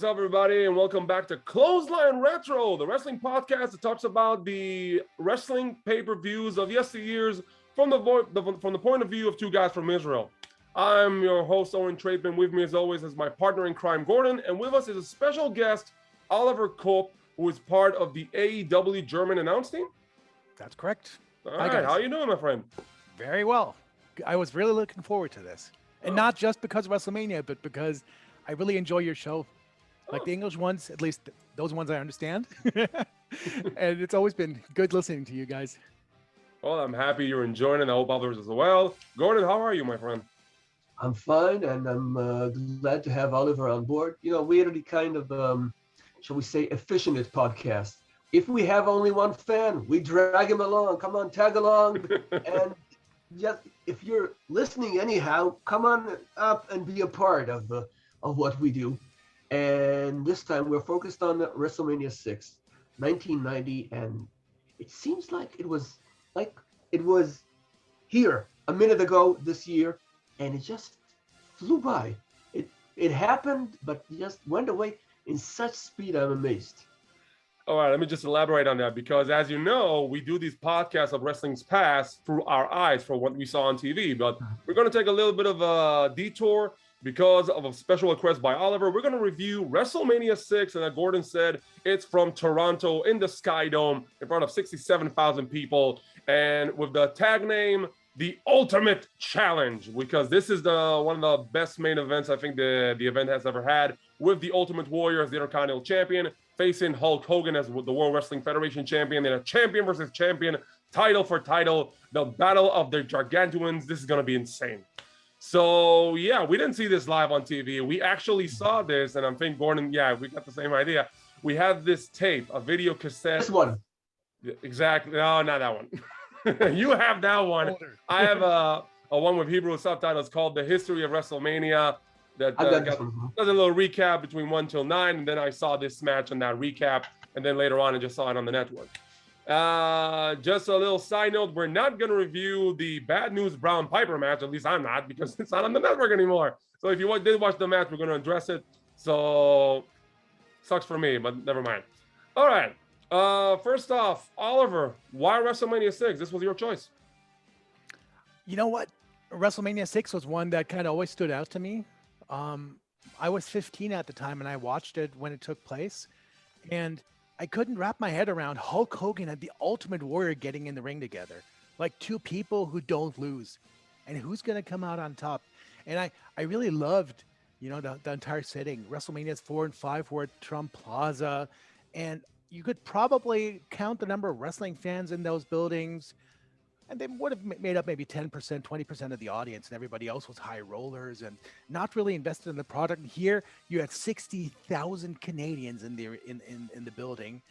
up, everybody, and welcome back to Clothesline Retro, the wrestling podcast that talks about the wrestling pay-per-views of yesteryears from the point of view of two guys from Israel. I'm your host, Owen Traitman. With me, as always, is my partner in crime, Gordon, and with us is a special guest, Oliver Kopp, who is part of the AEW German announce team. That's correct. All right, how you doing, my friend? Very well. I was really looking forward to this, and not just because of WrestleMania, but because I really enjoy your show. Like the English ones, at least those ones I understand. And it's always been good listening to you guys. Well, I'm happy you're enjoying it. I hope others as well. Gordon, how are you, my friend? I'm fine, and I'm glad to have Oliver on board. You know, we're the kind of, shall we say, affectionate podcast. If we have only one fan, we drag him along. Come on, tag along. And just if you're listening anyhow, come on up and be a part of what we do. And this time we're focused on WrestleMania VI, 1990, and it seems like it was here a minute ago this year, and it just flew by. It happened, but just went away in such speed. I'm amazed. All right, let me just elaborate on that, because as you know, we do these podcasts of wrestling's past through our eyes for what we saw on TV, but we're going to take a little bit of a detour because of a special request by Oliver. We're going to review WrestleMania VI, and as Gordon said, it's from Toronto in the Sky Dome in front of 67,000 people, and with the tag name, The Ultimate Challenge, because this is one of the best main events I think the event has ever had, with the Ultimate Warrior as the Intercontinental Champion, facing Hulk Hogan as the World Wrestling Federation Champion, and a champion versus champion, title for title, the battle of the Gargantuans. This is going to be insane. So, yeah, we didn't see this live on TV. We actually saw this, and I think, Gordon, yeah, we got the same idea. We have this tape, a video cassette. This one. Exactly. No, not that one. You have that one. I have a one with Hebrew subtitles called The History of WrestleMania. That does a little recap between 1 till 9, and then I saw this match on that recap, and then later on I just saw it on the network. Just a little side note, we're not going to review the Bad News Brown Piper match, at least I'm not, because it's not on the network anymore. So if you did watch the match, we're going to address it. So, sucks for me, but never mind. All right. First off, Oliver, why WrestleMania VI? This was your choice. You know what? WrestleMania VI was one that kind of always stood out to me. I was 15 at the time, and I watched it when it took place, and I couldn't wrap my head around Hulk Hogan and the Ultimate Warrior getting in the ring together, like two people who don't lose, and who's going to come out on top. And I really loved, you know, the entire setting. WrestleManias 4 and 5 were at Trump Plaza, and you could probably count the number of wrestling fans in those buildings, and they would have made up maybe 10%, 20% of the audience, and everybody else was high rollers and not really invested in the product. Here, you had 60,000 Canadians in the building,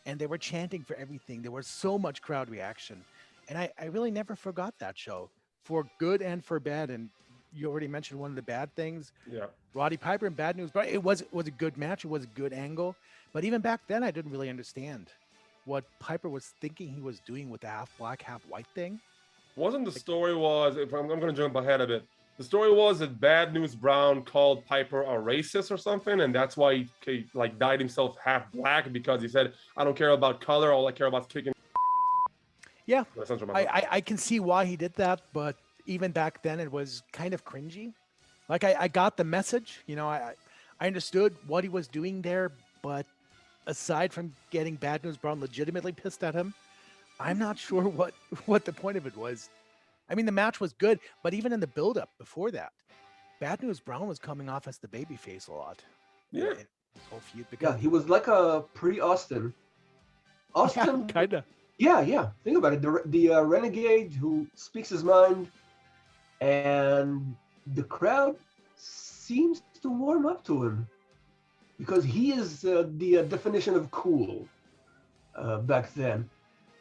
and they were chanting for everything. There was so much crowd reaction, and I really never forgot that show, for good and for bad. And you already mentioned one of the bad things. Yeah, Roddy Piper and Bad News, but it was a good match. It was a good angle, but even back then, I didn't really understand what Piper was thinking he was doing with the half black, half white thing. Wasn't the story was, if I'm going to jump ahead a bit, the story was that Bad News Brown called Piper a racist or something, and that's why he like dyed himself half black, because he said, I don't care about color, all I care about is kicking. Yeah, I can see why he did that, but even back then it was kind of cringy. Like I got the message, you know, I understood what he was doing there, but aside from getting Bad News Brown legitimately pissed at him, I'm not sure what the point of it was. I mean, the match was good, but even in the build-up before that, Bad News Brown was coming off as the babyface a lot. Yeah. In this whole feud, because Yeah, he was like a pre-Austin. Austin, yeah, kind of. Yeah. Think about it. The renegade who speaks his mind, and the crowd seems to warm up to him, because he is the definition of cool back then.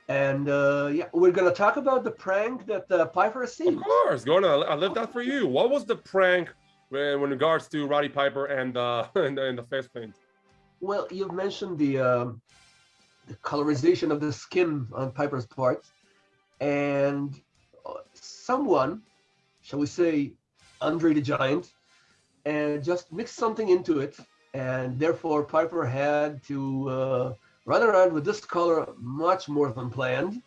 And yeah, we're going to talk about the prank that Piper received. Of course, Gordon, I left that for you. What was the prank in regards to Roddy Piper and the face paint? Well, you've mentioned the colorization of the skin on Piper's part, and someone, shall we say, Andre the Giant, and just mixed something into it, and therefore Piper had to run around with this color much more than planned.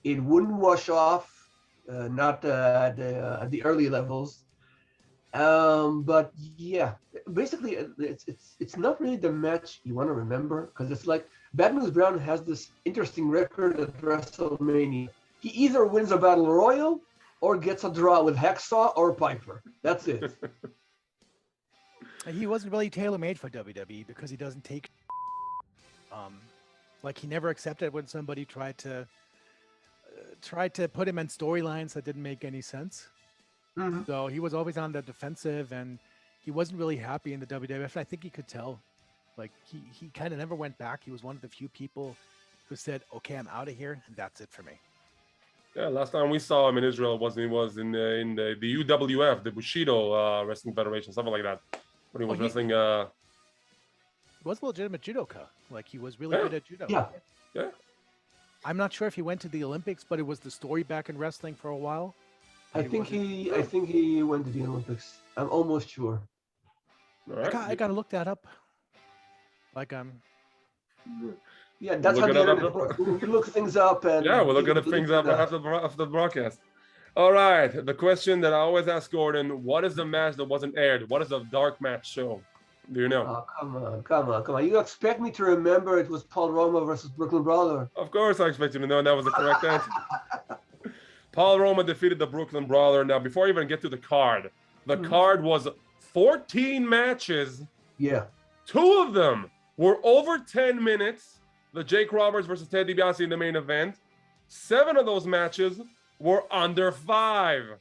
It wouldn't wash off, not at the early levels. But yeah, basically, it's not really the match you want to remember because it's like Bad News Brown has this interesting record at WrestleMania. He either wins a battle royal or gets a draw with Hacksaw or Piper. That's it. He wasn't really tailor-made for WWE because he doesn't take um like he never accepted when somebody tried to put him in storylines that didn't make any sense. Mhm. So he was always on the defensive, and he wasn't really happy in the WWF. And I think he could tell. Like he kind of never went back. He was one of the few people who said, "Okay, I'm out of here, and that's it for me." Yeah, last time we saw him in Israel was in the UWF, the Bushido Wrestling Federation, something like that. When he was wrestling. He was a legitimate judoka. Like he was really Yeah. good at judo. Yeah, Yeah. I'm not sure if he went to the Olympics, but it was the story back in wrestling for a while. I He think wasn't- I think he went to the Olympics. I'm almost sure. All I right. gotta look that up. Like Yeah, that's Look how it the up internet after- works. We look things up and Yeah, we'll look you at the can believe things up it or not. after the broadcast. All right. The question that I always ask Gordon: what is the match that wasn't aired? What is a dark match show? Do you know? Oh, come on. You expect me to remember it was Paul Roma versus Brooklyn Brawler? Of course, I expect you to know that was the correct answer. Paul Roma defeated the Brooklyn Brawler. Now, before I even get to the card card was 14 matches. Yeah. 2 of them were over 10 minutes. The Jake Roberts versus Ted DiBiase in the main event. 7 of those matches were under 5.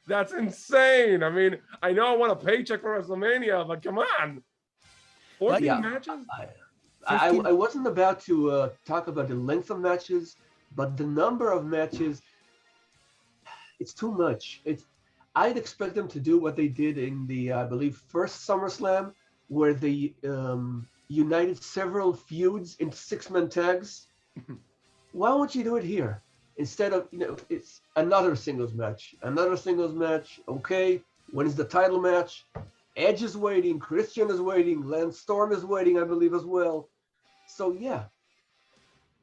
That's insane. I mean, I know I want a paycheck for WrestleMania, but come on. 14 Yeah. matches? I 15 wasn't about to talk about the length of matches, but the number of matches, it's too much. I'd expect them to do what they did in the, I believe, first SummerSlam, where they united several feuds into 6-man tags. Why won't you do it here? Instead of, it's another singles match. Okay, when is the title match? Edge is waiting, Christian is waiting, Lance Storm is waiting, I believe, as well. So, yeah.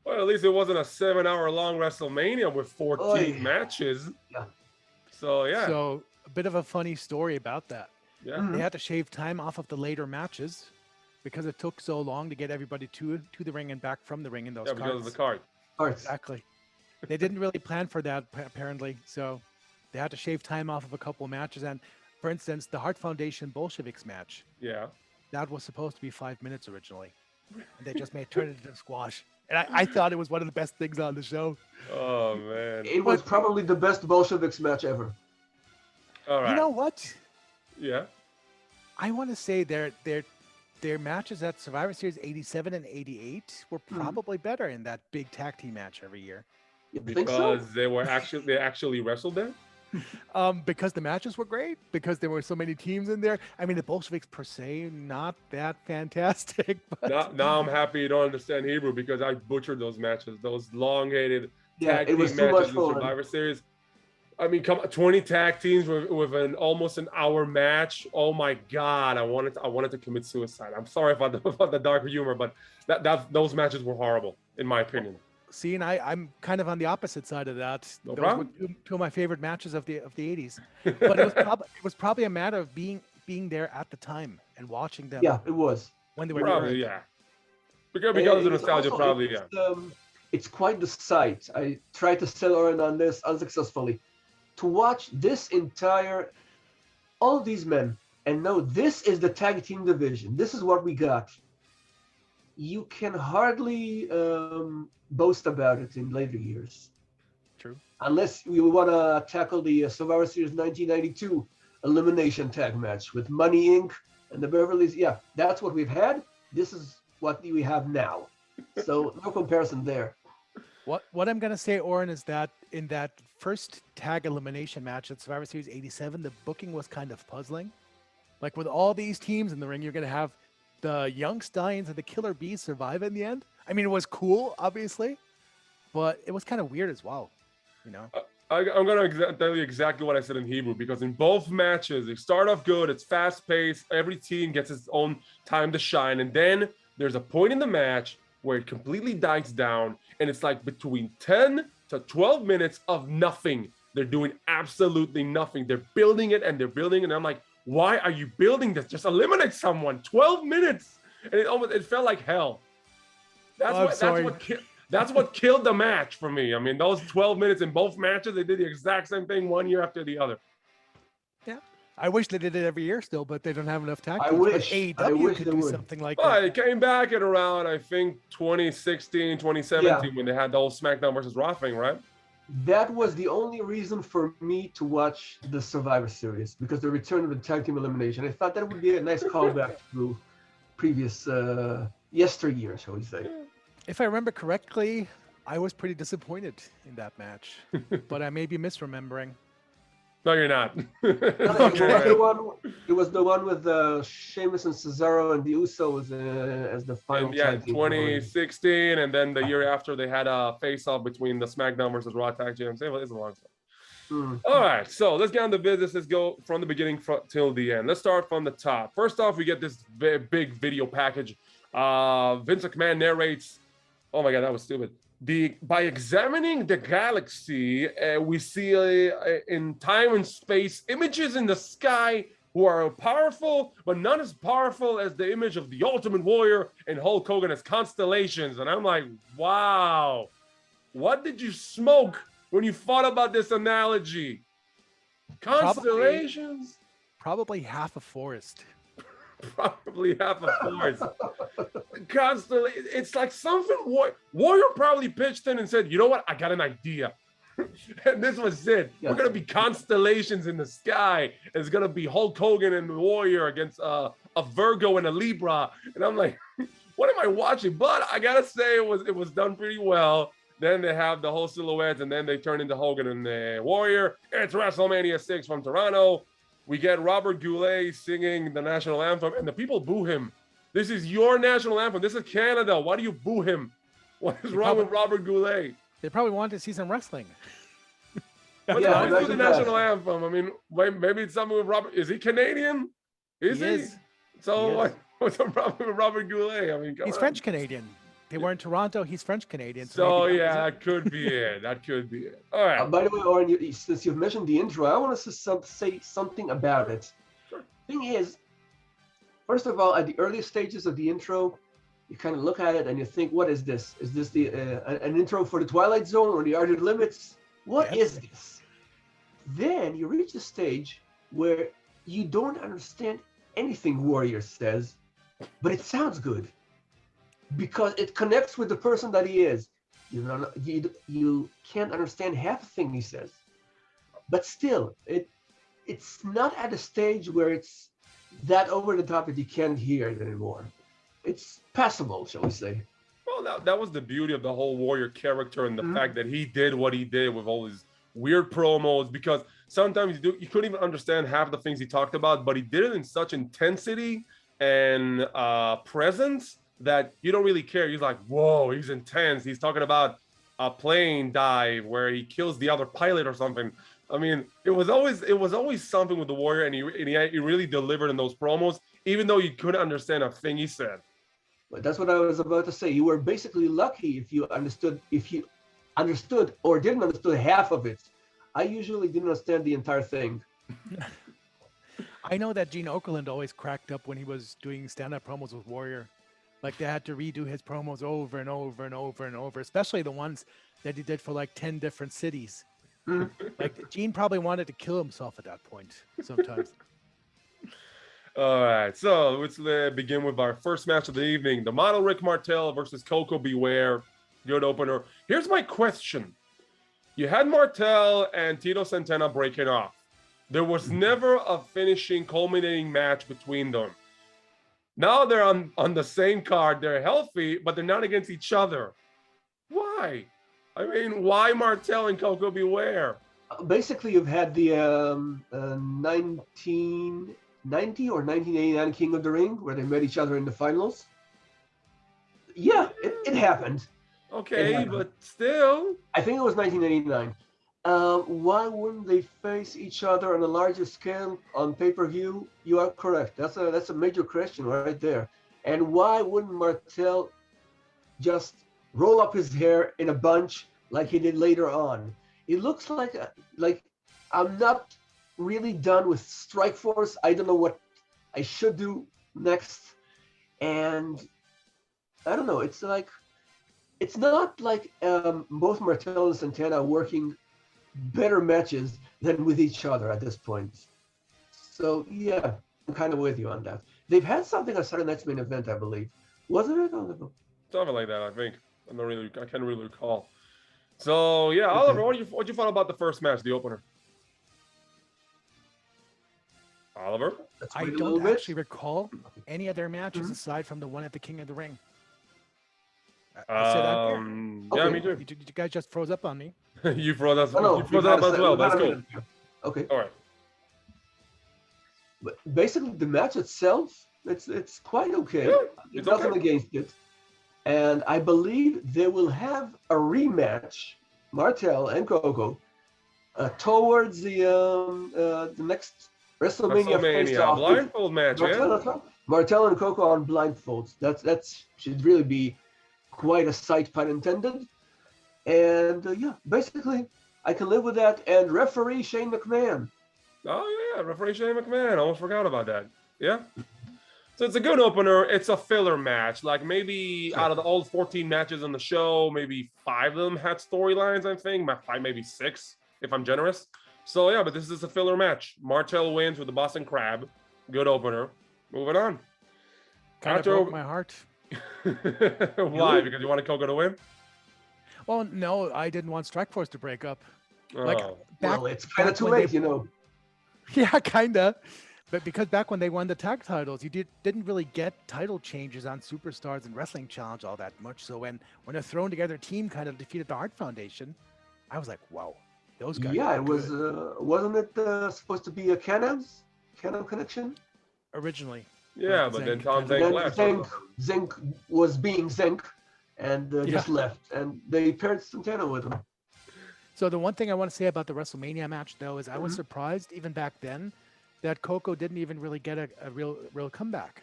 Well, at least it wasn't a 7-hour long WrestleMania with 14 Oy. matches. Yeah. So, yeah. So a bit of a funny story about that. Yeah. Mhm. They had to shave time off of the later matches because it took so long to get everybody to the ring and back from the ring in those Yeah, because of cards. the card. All right. Exactly. They didn't really plan for that apparently, so they had to shave time off of a couple of matches. And for instance, the Hart Foundation Bolsheviks match, Yeah. that was supposed to be 5 minutes originally, and they just made turn it into squash. And I thought it was one of the best things on the show. Oh, man. It was probably the best Bolsheviks match ever. All right. You know what? Yeah. I want to say their matches at Survivor Series 87 and 88 were probably better in that big tag team match every year. You think so? Because they actually wrestled there? Because the matches were great, because there were so many teams in there. I mean, the Bolsheviks per se, not that fantastic. But Now I'm happy you don't understand Hebrew because I butchered those matches, those long-hated Yeah, tag it was team too much matches in fun. Survivor Series. I mean, come on, 20 tag teams with an almost an hour match. Oh my God, I wanted to commit suicide. I'm sorry about the dark humor, but those matches were horrible in my opinion. see, and I'm kind of on the opposite side of that. No Those problem. were two of my favorite matches of the 80s. But it was probably a matter of being there at the time and watching them Yeah, it was. when they were Probably, airing. yeah. Because of the nostalgia, Also, probably, yeah. It's quite the sight. I tried to sell Oren on this unsuccessfully. To watch this entire, all these men, and know this is the tag team division. This is what we got. You can hardly boast about it in later years. True. Unless we want to tackle the Survivor Series 1992 elimination tag match with Money Inc. and the Beverlys. Yeah, that's what we've had. This is what we have now. So no comparison there. What I'm gonna say, Oren, is that in that first tag elimination match at Survivor Series 87, the booking was kind of puzzling. Like with all these teams in the ring, you're gonna have the Young Stallions and the Killer Bees survive in the end. I mean, it was cool, obviously, but it was kind of weird as well. You know, I'm going to tell you exactly what I said in Hebrew, because in both matches, they start off good. It's fast paced. Every team gets its own time to shine. And then there's a point in the match where it completely dies down. And it's like between 10 to 12 minutes of nothing. They're doing absolutely nothing. They're building it and they're building it. And I'm like, why are you building this? Just eliminate someone. 12 minutes. And it felt like hell. That's what killed the match for me. I mean, those 12 minutes in both matches, they did the exact same thing one year after the other. Yeah. I wish they did it every year still, but they don't have enough tag teams. I wish AEW could they do would. something like Well, that. it came back at around, I think, 2016, 2017, when they had the whole SmackDown versus Raw thing, right? That was the only reason for me to watch the Survivor Series, because the return of the tag team elimination. I thought that would be a nice callback to previous yesteryear, shall we say. If I remember correctly, I was pretty disappointed in that match, but I may be misremembering. No, you're not. It was the one with Sheamus and Cesaro and the Usos as the final tag team. 2016, and then the year after they had a face-off between the SmackDown versus Raw tag teams. It's a long time. All right, so let's get on to business. Let's go from the beginning till the end. Let's start from the top. First off, we get this big video package. Vince McMahon narrates. Oh my God, that was stupid. By examining the galaxy, we see in time and space images in the sky who are powerful, but not as powerful as the image of the Ultimate Warrior and Hulk Hogan as constellations. And I'm like, wow, what did you smoke when you thought about this analogy? Constellations? Probably half a forest. Probably half a forest. Constantly, it's like something Warrior probably pitched in and said, you know what, I got an idea. And this was it. Yes. We're gonna be constellations in the sky. It's gonna be Hulk Hogan and the Warrior against a Virgo and a Libra. And I'm like, what am I watching? But I gotta say it was done pretty well. Then they have the whole silhouettes, and then they turn into Hogan and the Warrior. It's WrestleMania VI from Toronto. We get Robert Goulet singing the national anthem, and the people boo him. This is your national anthem. This is Canada. Why do you boo him? What is wrong with Robert Goulet? They probably wanted to see some wrestling. But Yeah, why do the national anthem? I mean, maybe it's something with Robert. Is he Canadian? Is he? So what's the problem with Robert Goulet? I mean, he's French Canadian. They were in Toronto. He's French Canadian. So yeah, that could be it. That could be it. All right. By the way, Oren, since you've mentioned the intro, I want to say something about it. Sure. Thing is, first of all, at the early stages of the intro, you kind of look at it and you think, what is this? Is this an intro for the Twilight Zone or the Outer Limits? What is this? Then you reach a stage where you don't understand anything Warrior says, but it sounds good because it connects with the person that he is. You can't understand half the thing he says, but still, it's not at a stage where it's that over the top that you can't hear it anymore. It's passable, shall we say. Well, that was the beauty of the whole Warrior character, and the fact that he did what he did with all his weird promos, because sometimes you couldn't even understand half the things he talked about, but he did it in such intensity and presence that you don't really care. He's like, whoa, he's intense. He's talking about a plane dive where he kills the other pilot or something. I mean, it was always something with the Warrior, and he really delivered in those promos, even though you couldn't understand a thing he said. But that's what I was about to say. You were basically lucky if you understood or didn't understand half of it. I usually didn't understand the entire thing. I know that Gene Okerlund always cracked up when he was doing stand-up promos with Warrior. Like they had to redo his promos over and over and over and over, especially the ones that he did for like 10 different cities. Like Gene probably wanted to kill himself at that point sometimes. All right, so let's begin with our first match of the evening. The model Rick Martel versus Coco Beware. Good opener. Here's my question. You had Martel and Tito Santana breaking off. There was never a finishing, culminating match between them. Now they're on the same card. They're healthy, but they're not against each other. Why? I mean, why Martel and Coco Beware? Basically, you've had the 1990 or 1989 King of the Ring, where they met each other in the finals. Yeah, it happened. Okay, but still. I think it was 1989. Why wouldn't they face each other on a larger scale on pay-per-view? You are correct. That's a major question right there. And why wouldn't Martel just roll up his hair in a bunch like he did later on? It looks like I'm not really done with Strike Force. I don't know what I should do next, and I don't know. It's not like both Martel and Santana are working better matches than with each other at this point. So yeah, I'm kind of with you on that. They've had something on Saturday Night's Main Event, I believe. Wasn't it? Something like that, I think. I can't really recall. So yeah, Oliver, what you thought about the first match, the opener? Oliver? I don't actually recall any other matches aside from the one at the King of the Ring. I said that there. Yeah, me too. You guys just froze up on me. You froze us. No, You froze up as well. That's cool. Okay. All right. But basically, the match itself, it's quite okay. Yeah, it's Nothing okay. against it. And I believe they will have a rematch, Martel and Coco, towards the next WrestleMania face-off. Blindfold match, yeah. Martel and Coco on blindfolds. That should really be quite a sight, pun intended. And yeah, basically, I can live with that. And referee Shane McMahon. Oh yeah, referee Shane McMahon. Almost forgot about that. Yeah. So it's a good opener. It's a filler match. Like maybe out of all 14 matches on the show, maybe 5 of them had storylines, I think. Maybe 6, if I'm generous. So yeah, but this is a filler match. Martel wins with the Boston Crab. Good opener. Moving on. Kind of broke my heart. Why? Because you wanted Coco to win? Well, no, I didn't want Strikeforce to break up. Oh. Well, it's kind of too late, you know. Yeah, kind of. But because back when they won the tag titles, you didn't really get title changes on Superstars and Wrestling Challenge all that much. So when a thrown together team kind of defeated the Hart Foundation, I was like, wow, those guys. Yeah, it was. Wasn't it supposed to be a Canon connection? Originally. Yeah, but then Tom Zenk left. Zenk was being Zenk and just left. And they paired Santana with him. So the one thing I want to say about the WrestleMania match, though, is I was surprised, even back then, that Coco didn't even really get a real comeback.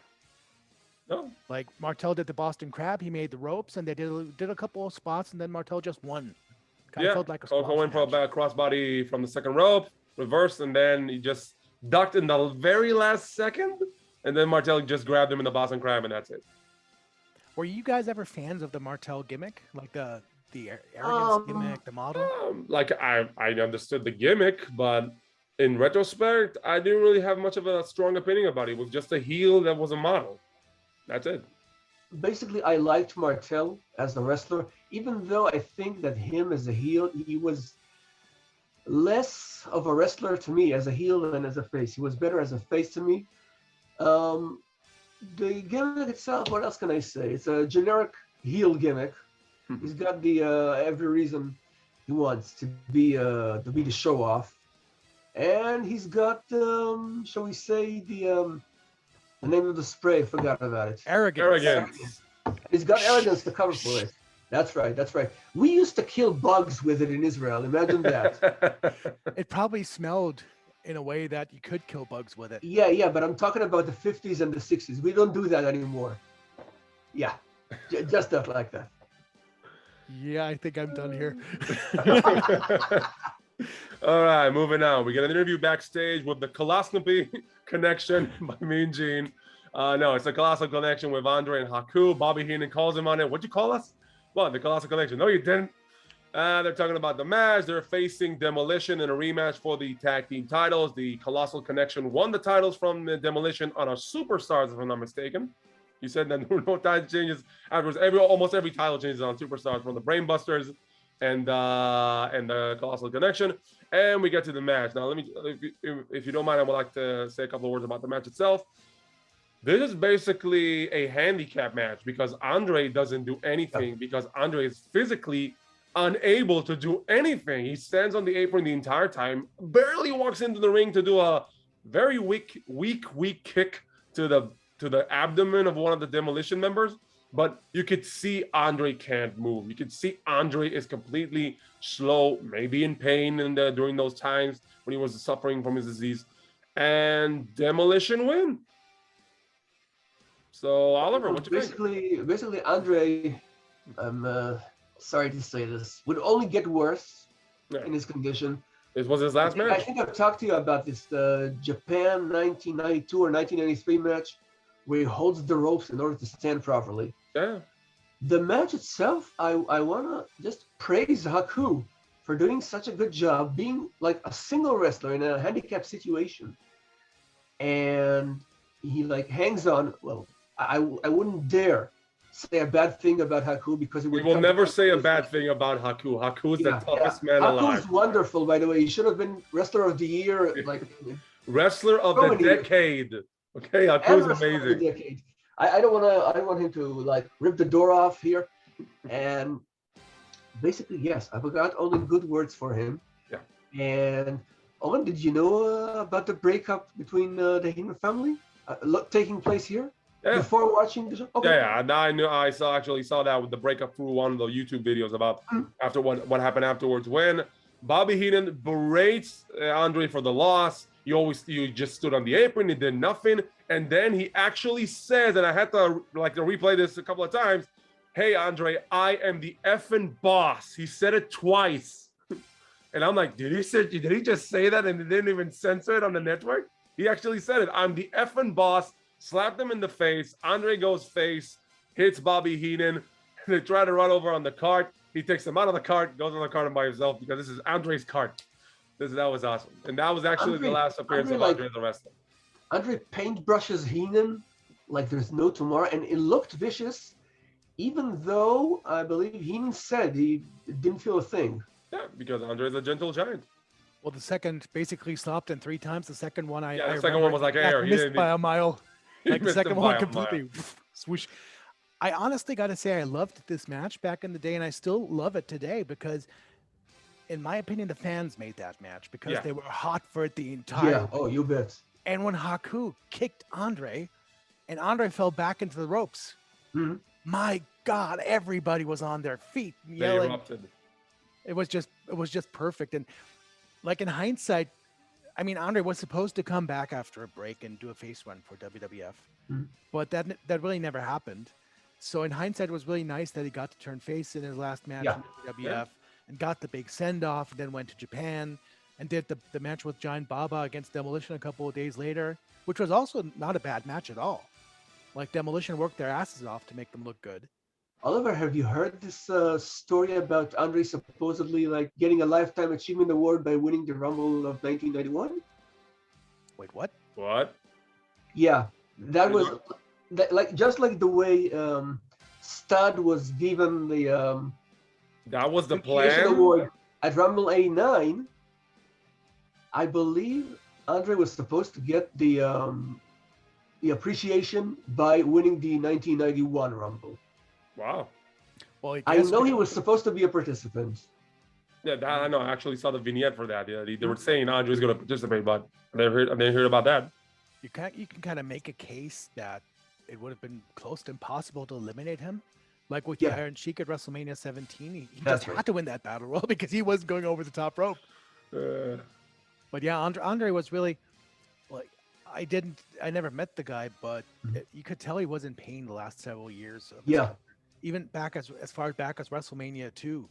No. Like Martel did the Boston Crab, he made the ropes, and they did a couple of spots, and then Martel just won. Kind of felt like a Coco went for a match. back crossbody from the second rope, reversed, and then he just ducked in the very last second, and then Martel just grabbed him in the Boston Crab, and that's it. Were you guys ever fans of the Martel gimmick, like the arrogance gimmick, the model? Like I understood the gimmick, but in retrospect, I didn't really have much of a strong opinion about it. It was just a heel that was a model. That's it. Basically, I liked Martel as a wrestler, even though I think that him as a heel, he was less of a wrestler to me as a heel than as a face. He was better as a face to me. The gimmick itself, what else can I say? It's a generic heel gimmick. He's got the every reason he wants to be the show off. And he's got, shall we say, the name of the spray. I forgot about it. Arrogance. He's got arrogance to cover for it. That's right. That's right. We used to kill bugs with it in Israel. Imagine that. It probably smelled in a way that you could kill bugs with it. Yeah. But I'm talking about the 50s and the 60s. We don't do that anymore. Yeah. Just stuff like that. Yeah, I think I'm done here. All right, moving on. We get an interview backstage with the Colonoscopy Connection by Mean Gene. No, it's a Colossal Connection with Andre and Haku. Bobby Heenan calls him on it. What'd you call us? What, the Colossal Connection? No, you didn't. They're talking about the match. They're facing Demolition in a rematch for the tag team titles. The Colossal Connection won the titles from the Demolition on our Superstars, if I'm not mistaken. You said that there were no title changes. Afterwards, almost every title changes on Superstars from the Brainbusters and the Colossal Connection. And we get to the match. Now, if you don't mind, I would like to say a couple of words about the match itself. This is basically a handicap match because Andre doesn't do anything because Andre is physically unable to do anything. He stands on the apron the entire time, barely walks into the ring to do a very weak kick to the abdomen of one of the Demolition members. but you could see Andre can't move. You could see Andre is completely slow, maybe in pain during those times when he was suffering from his disease. And Demolition win. So, Oliver, what you think? Basically, Andre, I'm sorry to say this, would only get worse Yeah. in his condition. This was his last I match. think I've talked to you about this Japan 1992 or 1993 match where he holds the ropes in order to stand properly. Yeah. The match itself, I want to just praise Haku for doing such a good job being like a single wrestler in a handicapped situation. And he like hangs on. Well, I wouldn't dare say a bad thing about Haku because it We would will come never to say a bad thing about Haku. Haku is the toughest man Haku alive. is wonderful, by the way. He should have been wrestler of the year, like Wrestler of so the many years. decade. Okay, Haku And is wrestler of the amazing. decade. I don't want him to like rip the door off here. And basically, yes, I've got only good words for him. Yeah. And Owen, did you know about the breakup between the Heyman family taking place here Yeah. before watching the show? Okay. Yeah, now I knew. I actually saw that with the breakup through one of the YouTube videos about after what happened afterwards. When Bobby Heenan berates Andre for the loss, you just stood on the apron, he did nothing, and then he actually says, and I had to replay this a couple of times. Hey Andre, I am the effing boss. He said it twice, and I'm like, did he just say that and they didn't even censor it on the network? He actually said it. I'm the effing boss. Slapped him in the face. Andre goes face, hits Bobby Heenan. They try to run over on the cart. He takes him out of the cart, goes on the cart by himself because this is Andre's cart. That was awesome. And that was actually the last appearance of Andre as a wrestler. Andre paintbrushes Heenan like there's no tomorrow, and it looked vicious, even though I believe Heenan said he didn't feel a thing. Yeah, because Andre is a gentle giant. Well, the second basically stopped him 3 times. The second one, the second one was like air. He missed by a mile. Like the second one completely swoosh. I honestly got to say, I loved this match back in the day, and I still love it today because, in my opinion, the fans made that match because they were hot for it the entire. Yeah. Oh, you bet. And when Haku kicked Andre, and Andre fell back into the ropes, my God, everybody was on their feet yelling. They erupted. It was just perfect. And like in hindsight, I mean, Andre was supposed to come back after a break and do a face run for WWF, but that really never happened. So in hindsight, it was really nice that he got to turn face in his last match in WWF and got the big send off, and then went to Japan and did the match with Giant Baba against Demolition a couple of days later, which was also not a bad match at all. Like Demolition worked their asses off to make them look good. Oliver, have you heard this story about Andre supposedly like getting a Lifetime Achievement Award by winning the Rumble of 1991? Wait, what? What? Yeah, that was like just like the way Stud was given the that was the Appreciation plan Award at Rumble '89. I believe Andre was supposed to get the appreciation by winning the 1991 Rumble. Wow. Well, I know he was supposed to be a participant. Yeah, I know. I actually saw the vignette for that. Yeah, they were saying Andre was going to participate, but I never heard about that. You can kind of make a case that it would have been close to impossible to eliminate him. Like with the Iron Sheik at WrestleMania 17, he just had to win that battle royal because he was going over the top rope. But yeah, Andre was really like, I never met the guy, but you could tell he was in pain the last several years. Even back as far back as WrestleMania 2,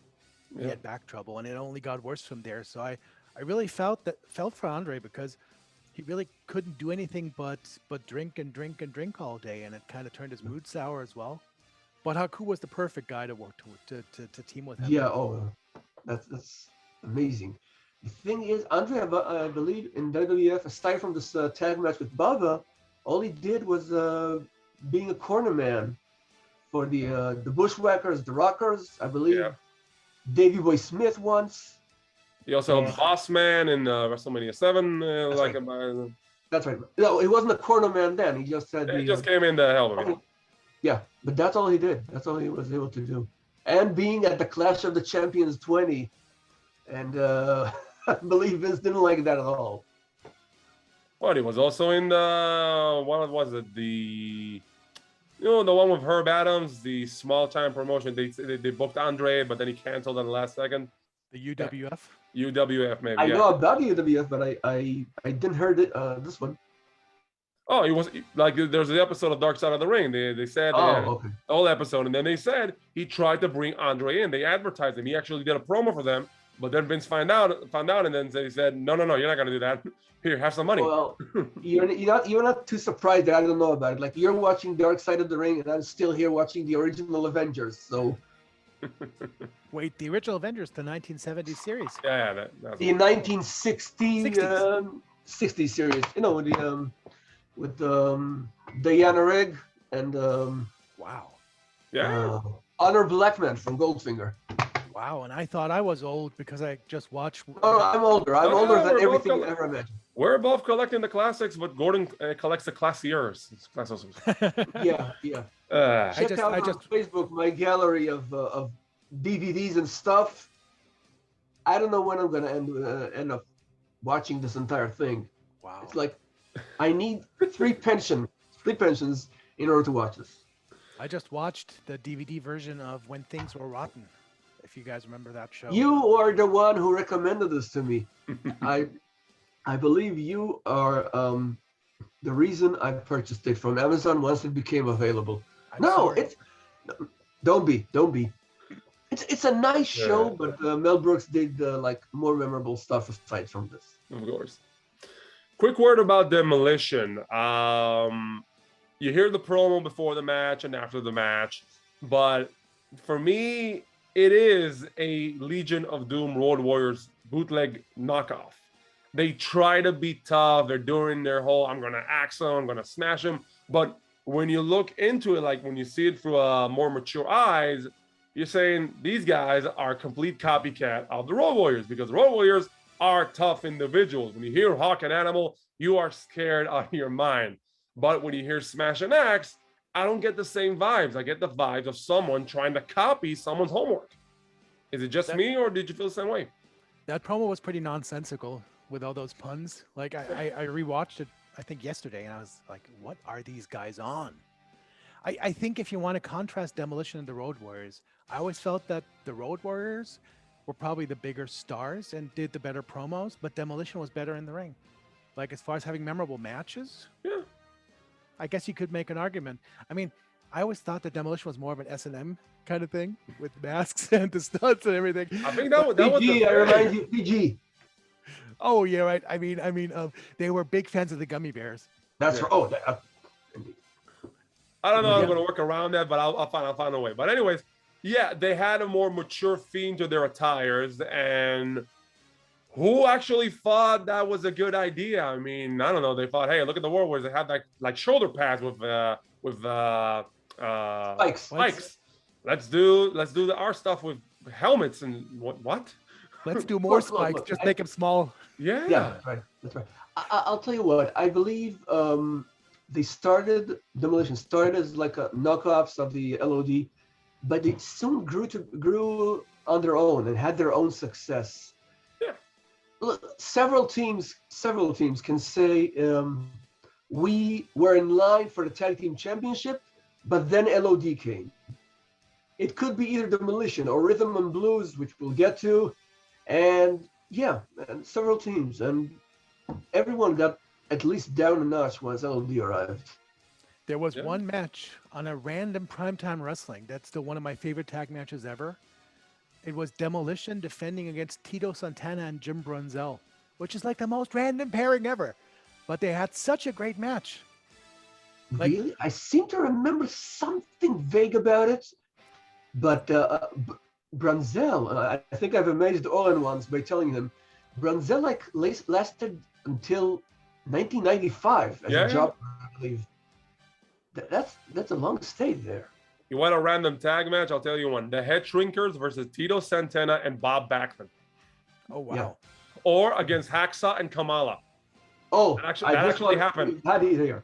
he had back trouble, and it only got worse from there. So I really felt for Andre because he really couldn't do anything but drink and drink and drink all day, and it kind of turned his mood sour as well. But Haku was the perfect guy to work to team with him. Yeah, that's amazing. The thing is, Andre, I believe in WWF, aside from this tag match with Baba, all he did was being a corner man for the Bushwhackers, the Rockers, I believe. Yeah. Davey Boy Smith once. He also had Boss Man in WrestleMania 7. That's right. No, he wasn't a corner man then. He just said he just came in to help him. Yeah, but that's all he did. That's all he was able to do. And being at the Clash of the Champions 20, and I believe Vince didn't like that at all. Well, he was also in the what was it? The You know, the one with Herb Adams, the small time promotion. They booked Andre, but then he canceled on the last second. The UWF. UWF, maybe. I Yeah. know about the UWF, but I didn't heard it. This one. Oh, he was like there's the episode of Dark Side of the Ring. They said Okay. the whole episode, and then they said he tried to bring Andre in. They advertised him. He actually did a promo for them, but then Vince found out, and then they said, no, you're not gonna do that. Here, have some money. Well, you're not too surprised that I don't know about it. Like you're watching Dark Side of the Ring, and I'm still here watching the original Avengers. So Wait, the original Avengers, the 1970s series. Yeah, that's the 1960 60s. 60s series, you know, with Diana Rigg and Wow. yeah. Honor Blackman from Goldfinger. Wow. And I thought I was old because I just watched. Oh, I'm older. I'm older we're than both everything you col- ever imagined. We're both collecting the classics, but Gordon collects the classiers. Yeah. Check out on Facebook my gallery of DVDs and stuff. I don't know when I'm gonna end up watching this entire thing. Wow. It's like I need three pensions in order to watch this. I just watched the DVD version of When Things Were Rotten. If you guys remember that show. You are the one who recommended this to me. I believe you are the reason I purchased it from Amazon once it became available. I'm sorry. Don't be. It's a nice show, but Mel Brooks did like more memorable stuff aside from this. Of course. Quick word about Demolition. You hear the promo before the match and after the match, but for me, it is a Legion of Doom Road Warriors bootleg knockoff. They try to be tough. They're doing their whole, I'm going to axe them, I'm going to smash them. But when you look into it, like when you see it through more mature eyes, you're saying these guys are complete copycat of the Road Warriors because the Road Warriors are tough individuals. When you hear Hawk and Animal, you are scared out of your mind. But when you hear Smash and Axe, I don't get the same vibes. I get the vibes of someone trying to copy someone's homework. Is it just me, or did you feel the same way? That promo was pretty nonsensical with all those puns. Like I rewatched it, I think yesterday, and I was like, what are these guys on? I think if you want to contrast Demolition and the Road Warriors, I always felt that the Road Warriors were probably the bigger stars and did the better promos, but Demolition was better in the ring. Like as far as having memorable matches, Yeah. I guess you could make an argument. I mean, I always thought that Demolition was more of an S&M kind of thing with masks and the studs and everything. I think that was PG, I remind you, PG. Oh yeah, right. I mean, they were big fans of the gummy bears. That's right. Oh, I don't know how I'm going to work around that, but I'll find a way. But anyways, yeah, they had a more mature theme to their attires, and who actually thought that was a good idea? I mean, I don't know. They thought, hey, look at the War Warriors. They had like shoulder pads with spikes. Let's do our stuff with helmets and what? Let's do more spikes. Just make them small. Yeah. Yeah, that's right. I'll tell you what. I believe Demolition started as like a knockoffs of the LOD, but they soon grew on their own and had their own success. Yeah. Look, several teams can say we were in line for the tag team championship, but then LOD came. It could be either Demolition or Rhythm and Blues, which we'll get to, and several teams, and everyone got at least down a notch once LOD arrived. There was one match on a random primetime wrestling. That's still one of my favorite tag matches ever. It was Demolition defending against Tito Santana and Jim Brunzell, which is like the most random pairing ever. But they had such a great match. Really? I seem to remember something vague about it, but Brunzell, I think I've amazed Owen once by telling him, Brunzell lasted until 1995 as a job, I believe. That's a long stay there. You want a random tag match? I'll tell you one. The Head Shrinkers versus Tito Santana and Bob Backlund. Oh, wow. Yeah. Or against Hacksaw and Kamala. Oh, that actually happened. How do you hear?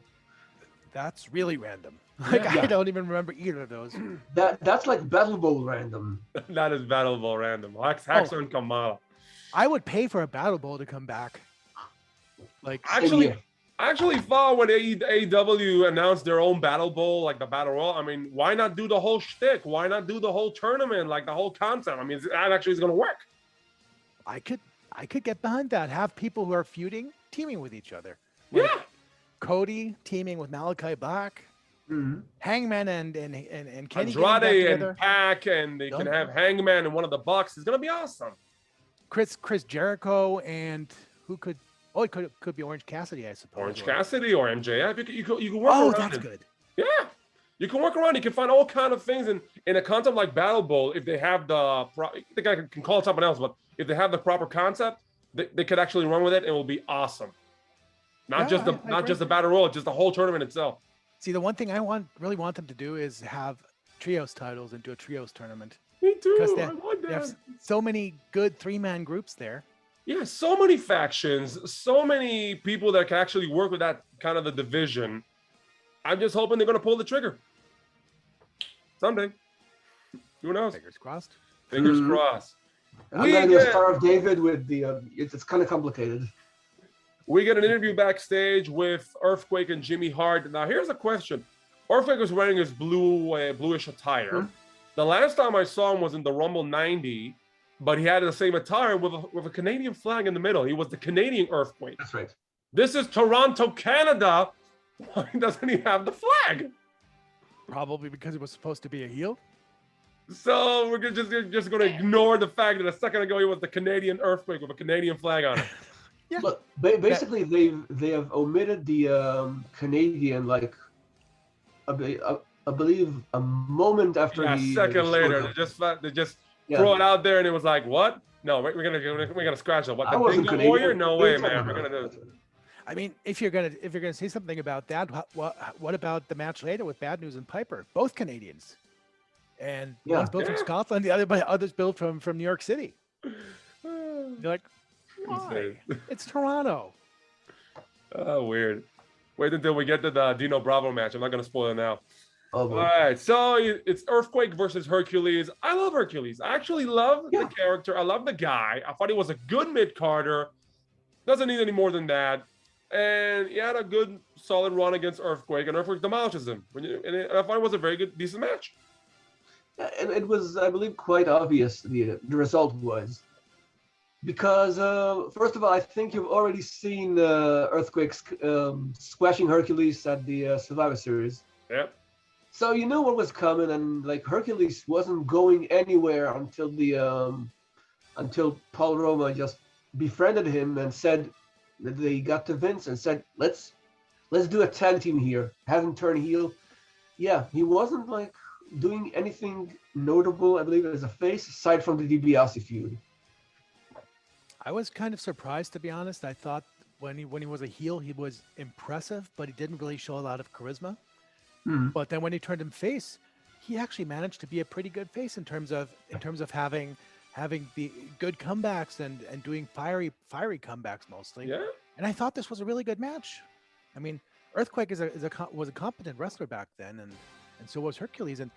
That's really random. I don't even remember either of those. That's like Battle Bowl random. That is Battle Bowl random. Hacksaw and Kamala. I would pay for a Battle Bowl to come back. Like Actually, I actually thought when AEW announced their own Battle Bowl, like the Battle Royal, I mean, why not do the whole shtick? Why not do the whole tournament, like the whole concept? I mean, that actually is going to work. I could get behind that. Have people who are feuding teaming with each other. Yeah. Cody teaming with Malachi Black. Mm-hmm. Hangman and Kenny Andrade together. and Pac, and they can have Hangman in one of the Bucks. It's going to be awesome. Chris Jericho and who could? Oh, it could be Orange Cassidy, I suppose. Orange Cassidy or MJF. You can work around. Oh, that's good. Yeah. You can work around. You can find all kind of things in a concept like Battle Bowl. If they have the, I think I can call it something else, but if they have the proper concept, they could actually run with it, and it will be awesome. Not just the Battle Royal, just the whole tournament itself. See, the one thing I really want them to do is have trios titles and do a trios tournament. Me too. Because I want that. they have so many good 3-man groups there. Yeah, so many factions, so many people that can actually work with that kind of a division. I'm just hoping they're going to pull the trigger someday. Who knows? Fingers crossed. Fingers crossed. I'm going to go Star of David with the. It's kind of complicated. We get an interview backstage with Earthquake and Jimmy Hart. Now, here's a question. Earthquake was wearing his bluish attire. Mm-hmm. The last time I saw him was in the Rumble 90, but he had the same attire with a Canadian flag in the middle. He was the Canadian Earthquake. That's right. This is Toronto, Canada. Why doesn't he have the flag? Probably because it was supposed to be a heel. So we're just going to ignore the fact that a second ago he was the Canadian Earthquake with a Canadian flag on it. Yeah. Look, basically they have omitted the Canadian, like I believe a moment after a second later they just throw it out there, and it was like, what? No, we're gonna scratch that. What, the Bingo Warrior? No way, man. We're gonna do it. I mean, if you're gonna say something about that, what about the match later with Bad News and Piper? Both Canadians, and one's built from Scotland, the other's built from New York City. You're like, why? It's Toronto. Oh, weird. Wait until we get to the Dino Bravo match. I'm not gonna spoil it now. Oh, all right, so it's Earthquake versus Hercules. I love Hercules. I actually love the character. I love the guy. I thought he was a good mid-carder. Doesn't need any more than that. And he had a good, solid run against Earthquake, and Earthquake demolishes him. And I thought it was a very good, decent match. Yeah, and it was, I believe, quite obvious the result was. Because, first of all, I think you've already seen Earthquake squashing Hercules at the Survivor Series. Yep. So you knew what was coming, and like Hercules wasn't going anywhere until Paul Roma just befriended him and said that they got to Vince and said, let's do a tag team here, have him turn heel. Yeah, he wasn't like doing anything notable, I believe, as a face, aside from the DiBiase feud. I was kind of surprised, to be honest. I thought when he was a heel, he was impressive, but he didn't really show a lot of charisma. But then when he turned him face, he actually managed to be a pretty good face in terms of having the good comebacks and doing fiery comebacks mostly. Yeah. And I thought this was a really good match. I mean, Earthquake was a competent wrestler back then, and so was Hercules, and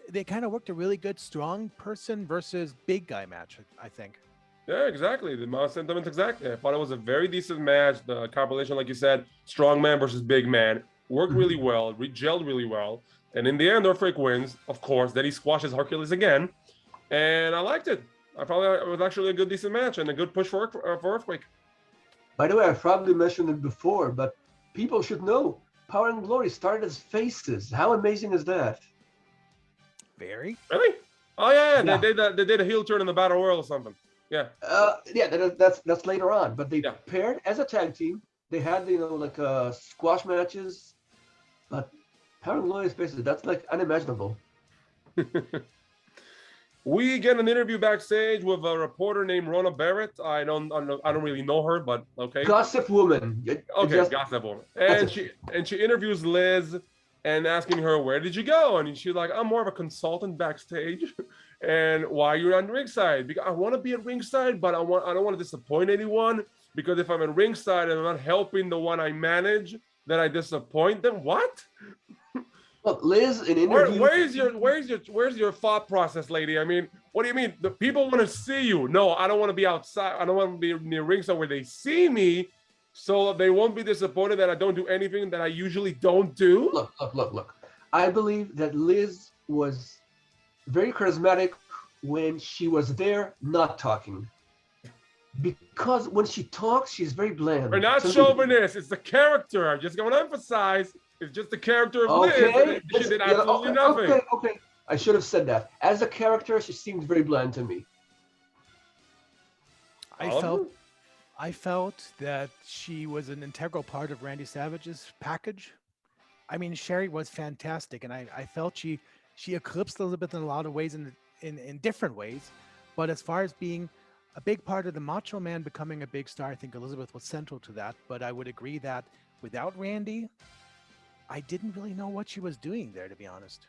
they kind of worked a really good strong person versus big guy match, I think. Yeah, exactly. The sentiments exactly. I thought it was a very decent match. The compilation, like you said, strong man versus big man, worked really well, gelled really well. And in the end, Earthquake wins, of course. Then he squashes Hercules again. And I liked it. I thought it was actually a good, decent match and a good push for Earthquake. By the way, I've probably mentioned it before, but people should know Power and Glory started as faces. How amazing is that? Very. Really? Oh, yeah. They did a heel turn in the Battle Royal or something. Yeah. That's later on. But they paired as a tag team. They had, squash matches. But Power and Glory faces, that's like unimaginable. We get an interview backstage with a reporter named Rona Barrett. I don't really know her, but okay. Gossip woman. Gossip woman. And she interviews Liz and asking her, where did you go? And she's like, I'm more of a consultant backstage. And why you're on ringside? Because I want to be at ringside, but I don't want to disappoint anyone. Because if I'm at ringside and I'm not helping the one I manage, then I disappoint them. What? Well, Liz, in interview. Where's your thought process, lady? I mean, what do you mean? The people want to see you. No, I don't want to be outside. I don't want to be near ringside where they see me. so they won't be disappointed that I don't do anything that I usually don't do. Look. I believe that Liz was very charismatic when she was there, not talking. Because when she talks, she's very bland. We're not chauvinist. It's the character. I'm just going to emphasize. It's just the character of Liz. And she did absolutely nothing. Okay. I should have said that. As a character, she seemed very bland to me. I felt that she was an integral part of Randy Savage's package. I mean, Sherry was fantastic, and I felt she eclipsed Elizabeth in a lot of ways, in different ways. But as far as being a big part of the Macho Man becoming a big star, I think Elizabeth was central to that. But I would agree that without Randy, I didn't really know what she was doing there, to be honest.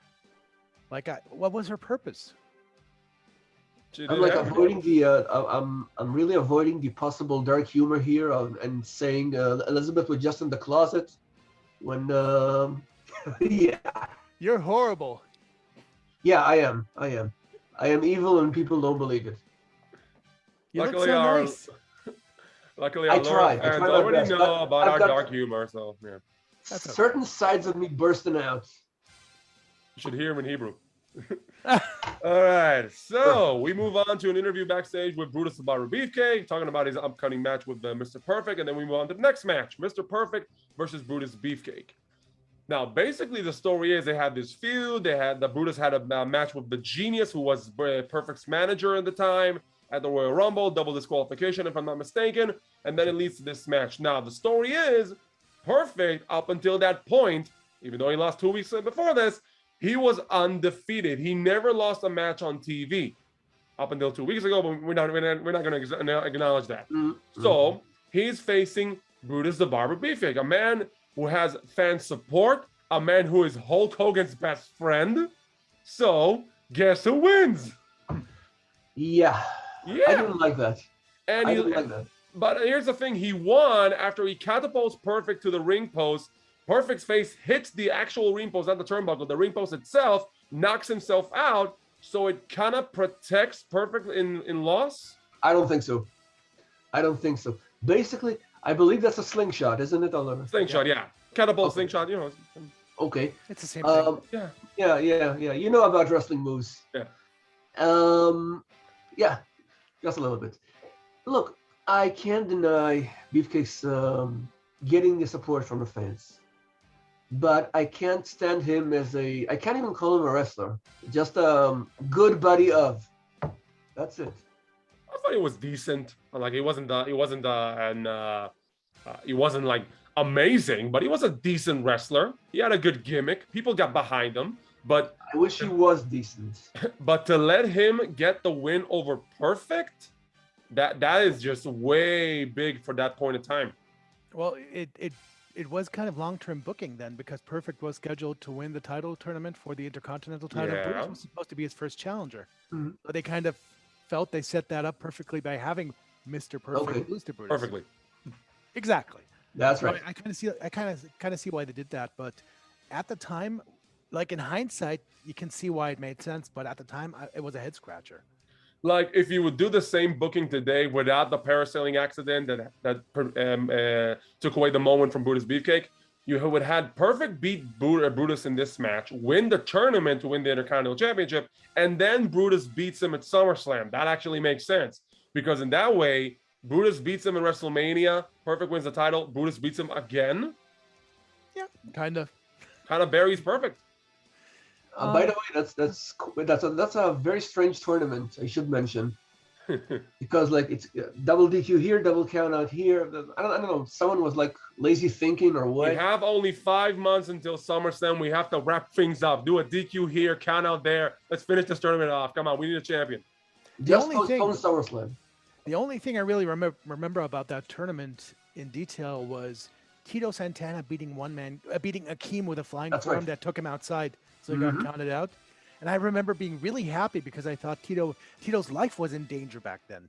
Like, what was her purpose? I'm like avoiding the. I'm really avoiding the possible dark humor here, and saying Elizabeth was just in the closet when. Yeah. You're horrible. Yeah, I am. I am evil, and people don't believe it. Luckily, our Laura fans already know about our dark humor, so yeah. Certain sides of me bursting out. You should hear him in Hebrew. All right, so we move on to an interview backstage with Brutus the Barber Beefcake, talking about his upcoming match with Mr. Perfect, and then we move on to the next match, Mr. Perfect versus Brutus Beefcake. Now, basically, the story is they had this feud. Brutus had a match with the Genius, who was Perfect's manager at the time, at the Royal Rumble, double disqualification, if I'm not mistaken, and then it leads to this match. Now, the story is Perfect, up until that point, even though he lost 2 weeks before this, he was undefeated. He never lost a match on TV up until 2 weeks ago, but we're not going to acknowledge that. Mm-hmm. So he's facing Brutus the Barber Beefcake, a man who has fan support, a man who is Hulk Hogan's best friend. So guess who wins? Yeah. I didn't like that. But here's the thing: he won after he catapults Perfect to the ring post. Perfect's face hits the actual ring post, not the turnbuckle. The ring post itself knocks himself out, so it kind of protects Perfect in loss. I don't think so. Basically, I believe that's a slingshot, isn't it, Oliver? Slingshot, yeah. Catapult, slingshot, you know. Okay. It's the same thing. Yeah. You know about wrestling moves. Yeah. Yeah, just a little bit. Look, I can't deny Beefcake's getting the support from the fans. But I can't stand him I can't even call him a wrestler. Just a good buddy of. That's it. I thought he was decent. Like he wasn't like amazing, but he was a decent wrestler. He had a good gimmick. People got behind him, but I wish he was decent. But to let him get the win over Perfect, that is just way big for that point in time. Well, it was kind of long-term booking then, because Perfect was scheduled to win the title tournament for the Intercontinental title. Yeah. Brutus was supposed to be his first challenger. Mm-hmm. So they kind of felt they set that up perfectly by having Mr. Perfect lose to Brutus. Perfectly. Exactly. That's right. I kind of see why they did that, but at the time, like in hindsight, you can see why it made sense, but at the time, it was a head scratcher. Like if you would do the same booking today without the parasailing accident that took away the moment from Brutus Beefcake, you would have had Perfect beat Brutus in this match, win the tournament to win the Intercontinental Championship, and then Brutus beats him at SummerSlam. That actually makes sense, because in that way, Brutus beats him in WrestleMania, Perfect wins the title, Brutus beats him again. Yeah, kind of buries Perfect. By the way, that's a very strange tournament, I should mention, because like it's double DQ here, double count out here. I don't know. Someone was like lazy thinking or what. We have only 5 months until SummerSlam. We have to wrap things up. Do a DQ here, count out there. Let's finish this tournament off. Come on, we need a champion. Just postpone SummerSlam. The only thing I really remember about that tournament in detail was Tito Santana beating Akeem with a flying forearm that took him outside. So he got counted out. And I remember being really happy because I thought Tito's life was in danger back then.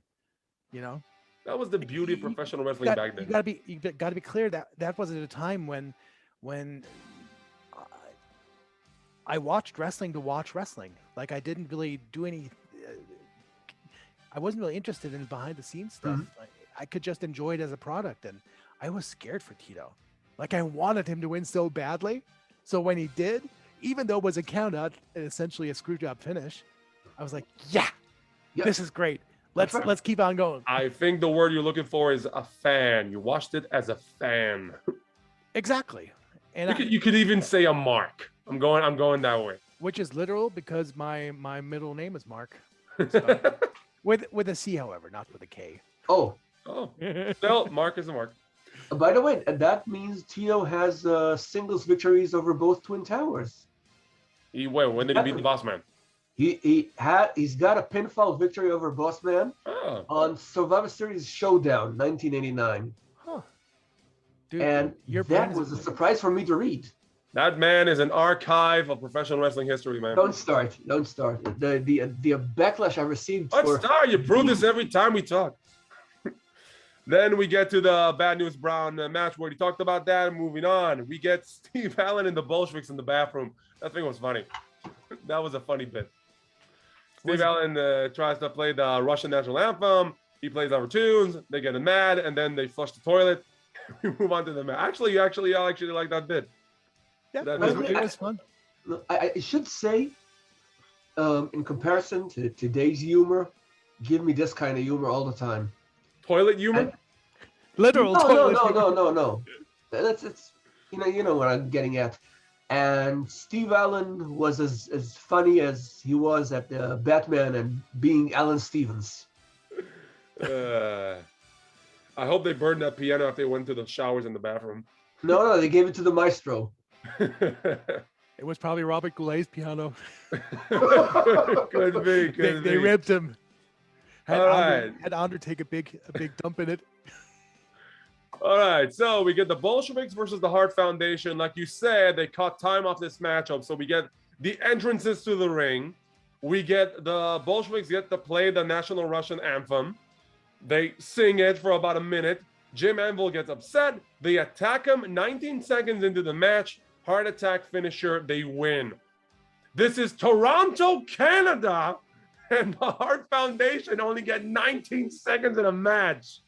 You know? That was the beauty of professional wrestling back then. You gotta be clear that was at a time when I watched wrestling to watch wrestling. Like I didn't really do any I wasn't really interested in behind the scenes stuff. I could just enjoy it as a product, and I was scared for Tito. Like I wanted him to win so badly. So when he did, even though it was a count out and essentially a screw job finish, I was like, yeah, this is great. Let's keep on going. I think the word you're looking for is a fan. You watched it as a fan. Exactly. And You could even say a mark. I'm going that way. which is literal because my middle name is Mark. So, with a C, however, not with a K. Oh, Still, Mark is a mark. by the way, that means Tito has singles victories over both Twin Towers. When did he beat the Boss Man? He's got a pinfall victory over Bossman on Survivor Series Showdown 1989. Huh. Dude, And that was a surprise for me to read. That man is an archive of professional wrestling history, man. Don't start. The backlash I received. Let's start. You prove this every time we talk. Then we get to the Bad News Brown match. We already talked about that. Moving on, we get Steve Allen and the Bolsheviks in the bathroom. That thing was funny. That was a funny bit. Steve Allen tries to play the Russian national anthem. He plays our tunes. They get mad, and then they flush the toilet. We move on to the match. Actually, I actually like that bit. Yeah, That it was fun. I should say, in comparison to today's humor, give me this kind of humor all the time. Toilet humor? Literal toilet humor. No. It's you know what I'm getting at. And Steve Allen was as funny as he was at Batman and being Alan Stevens. I hope they burned that piano if they went to the showers in the bathroom. No, they gave it to the maestro. It was probably Robert Goulet's piano. Could be. They ripped him. Had Andre take a big dump in it. All right, so we get the Bolsheviks versus the Hart Foundation. Like you said, they cut time off this matchup. So we get the entrances to the ring. We get the Bolsheviks get to play the national Russian anthem. They sing it for about a minute. Jim Anvil gets upset. They attack him 19 seconds into the match. Heart attack finisher. They win. This is Toronto, Canada. And the Hart Foundation only get 19 seconds in a match.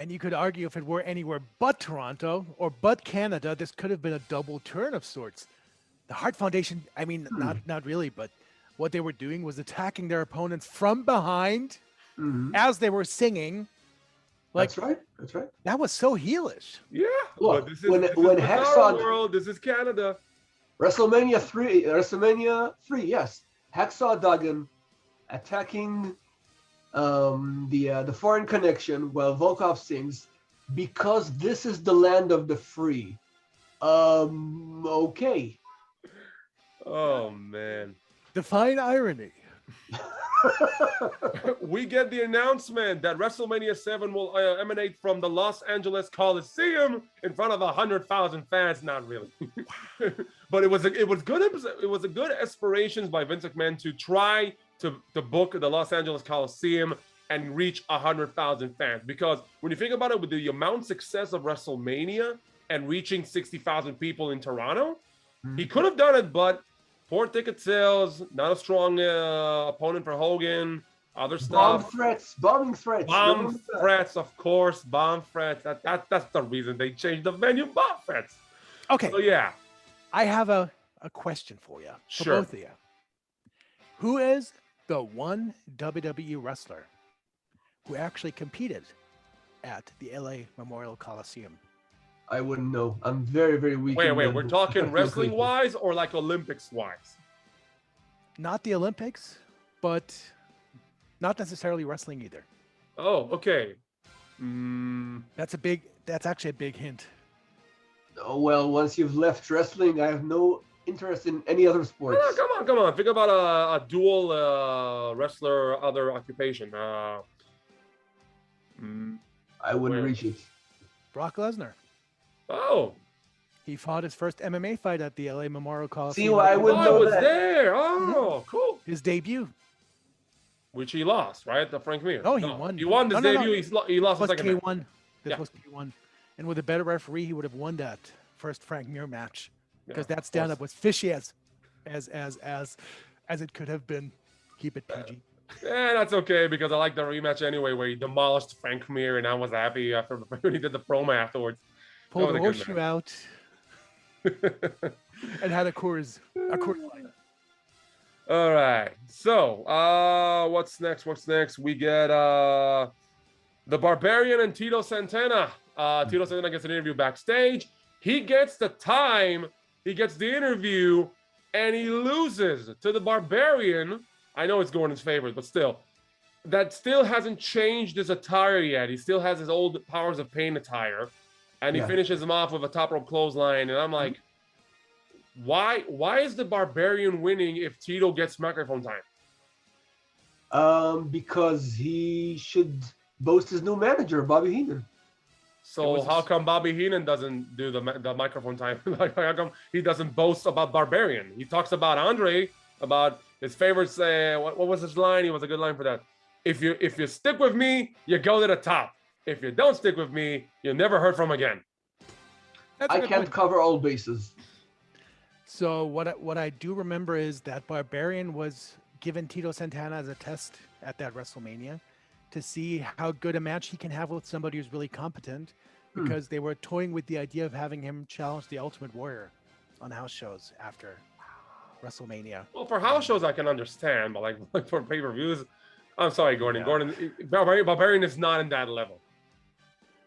And you could argue if it were anywhere but Toronto or but Canada, this could have been a double turn of sorts. The Hart Foundation, I mean, not really, but what they were doing was attacking their opponents from behind as they were singing. Like, That's right. That was so heelish. Yeah. Look, this when Hacksaw world, this is Canada. WrestleMania 3, yes. Hacksaw Duggan attacking the foreign connection while Volkov sings, because this is the land of the free. Okay. Oh man. Define irony. We get the announcement that WrestleMania 7 will emanate from the Los Angeles Coliseum in front of 100,000 fans. Not really, but it was good. It was a good aspirations by Vince McMahon to try to book the Los Angeles Coliseum and reach 100,000 fans. Because when you think about it, with the amount of success of WrestleMania and reaching 60,000 people in Toronto, he could have done it, but poor ticket sales, not a strong opponent for Hogan, other stuff. Bombing threats, of course, bomb threats. That's the reason they changed the venue, bomb threats. Okay. So yeah. I have a question for you, for both of you. Who is the one WWE wrestler who actually competed at the LA Memorial Coliseum? I wouldn't know. I'm very, very weak. Wait, we're talking wrestling wise or like Olympics wise? Not the Olympics, but not necessarily wrestling either. Oh, okay. That's actually a big hint. Oh, well, once you've left wrestling, I have no interest in any other sports. Come on. Think about a dual wrestler, other occupation. I wouldn't reach it. Brock Lesnar. Oh. He fought his first MMA fight at the LA Memorial Coliseum. See why I wouldn't know that. There. Oh, cool. His debut. Which he lost, right? The Frank Mir. Oh, he won. He won his debut. He lost the second K1. This was K1. And with a better referee, he would have won that first Frank Mir match. Because that stand-up was fishy as it could have been. Keep it PG. Yeah, that's okay because I like the rematch anyway, where he demolished Frank Mir, and I was happy after when he did the promo afterwards. That Pulled was the a good horseshoe out and had a Coors Light. All right. So, what's next? What's next? We get the Barbarian and Tito Santana. Tito Santana gets an interview backstage. He gets the time, he gets the interview, and he loses to the Barbarian. I know it's Gordon's favorite, but still, that still hasn't changed his attire yet. He still has his old Powers of Pain attire, and he finishes him off with a top rope clothesline. And I'm like, why is the Barbarian winning if Tito gets microphone time? Because he should boast his new manager, Bobby Heenan. So how come Bobby Heenan doesn't do the microphone time? Like, how come he doesn't boast about Barbarian? He talks about Andre, about his favorites. What was his line? He was a good line for that. If you stick with me, you go to the top. If you don't stick with me, you'll never heard from again. I can't cover all bases. So what I do remember is that Barbarian was given Tito Santana as a test at that WrestleMania to see how good a match he can have with somebody who's really competent, because they were toying with the idea of having him challenge the Ultimate Warrior on house shows after WrestleMania. Well, for house shows I can understand, but like for pay-per-views, I'm sorry, Gordon. Yeah. Barbarian is not in that level.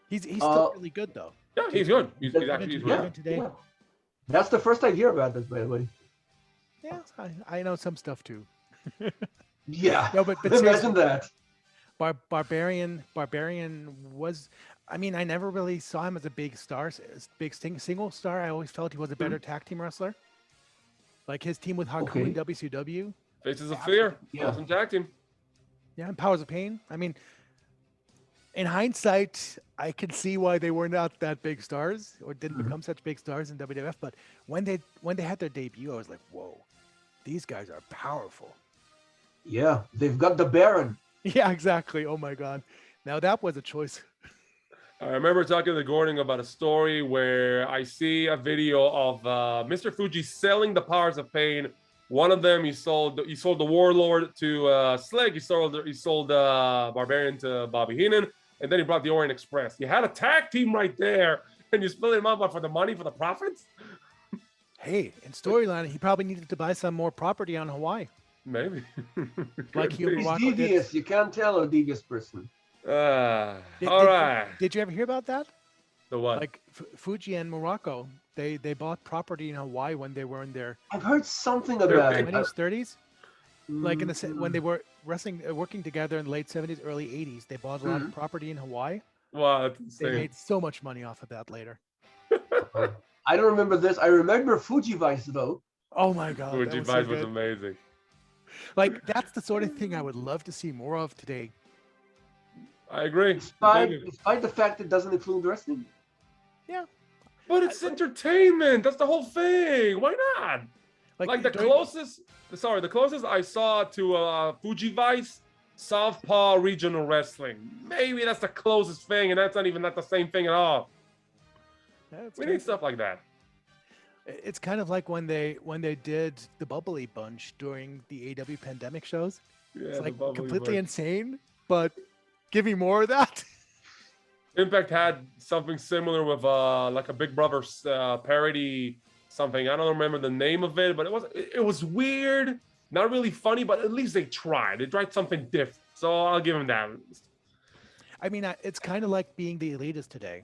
He's still really good though. Yeah, he's good. He's actually really good. Today. Yeah. That's the first I hear about this, by the way. Yeah, I know some stuff too. Yeah. No, but imagine that. Barbarian was. I mean, I never really saw him as a big star, single star. I always felt he was a better tag team wrestler. Like his team with Haku in WCW. Faces of Fear. Awesome tag team. Yeah, and Powers of Pain. I mean, in hindsight, I can see why they were not that big stars or didn't become such big stars in WWF. But when they had their debut, I was like, whoa, these guys are powerful. Yeah, they've got the Baron. Yeah, exactly. Oh my God. Now that was a choice. I remember talking to Gordon about a story where I see a video of Mr. Fuji selling the Powers of Pain. One of them, he sold the Warlord to Slick. He sold Barbarian to Bobby Heenan, and then he brought the Orient Express. You had a tag team right there, and you split them up for the money, for the profits. Hey, in storyline, he probably needed to buy some more property on Hawaii. Maybe. Like he's devious. You can't tell a devious person. All right. Did you ever hear about that? The what? Like Fuji and Morocco, they bought property in Hawaii when they were in their. I've heard something about it. 20s, 30s. Like when they were working together in the late 70s, early 80s, they bought a lot of property in Hawaii. Wow, that's insane. They made so much money off of that later. I don't remember this. I remember Fuji Vice though. Oh my God, Fuji Vice was amazing. Like that's the sort of thing I would love to see more of today. I agree. Despite the fact it doesn't include wrestling. Yeah. But it's entertainment. That's the whole thing. Why not? Like the closest I saw to Fuji Vice, Southpaw Regional Wrestling. Maybe that's the closest thing, and that's not the same thing at all. We need stuff like that. It's kind of like when they did the Bubbly Bunch during the AW pandemic shows. Yeah, it's like completely insane, but give me more of that. Impact had something similar with like a Big Brother parody something. I don't remember the name of it, but it was weird, not really funny, but at least they tried. They tried something different, so I'll give them that. I mean, it's kind of like being the Elitist today.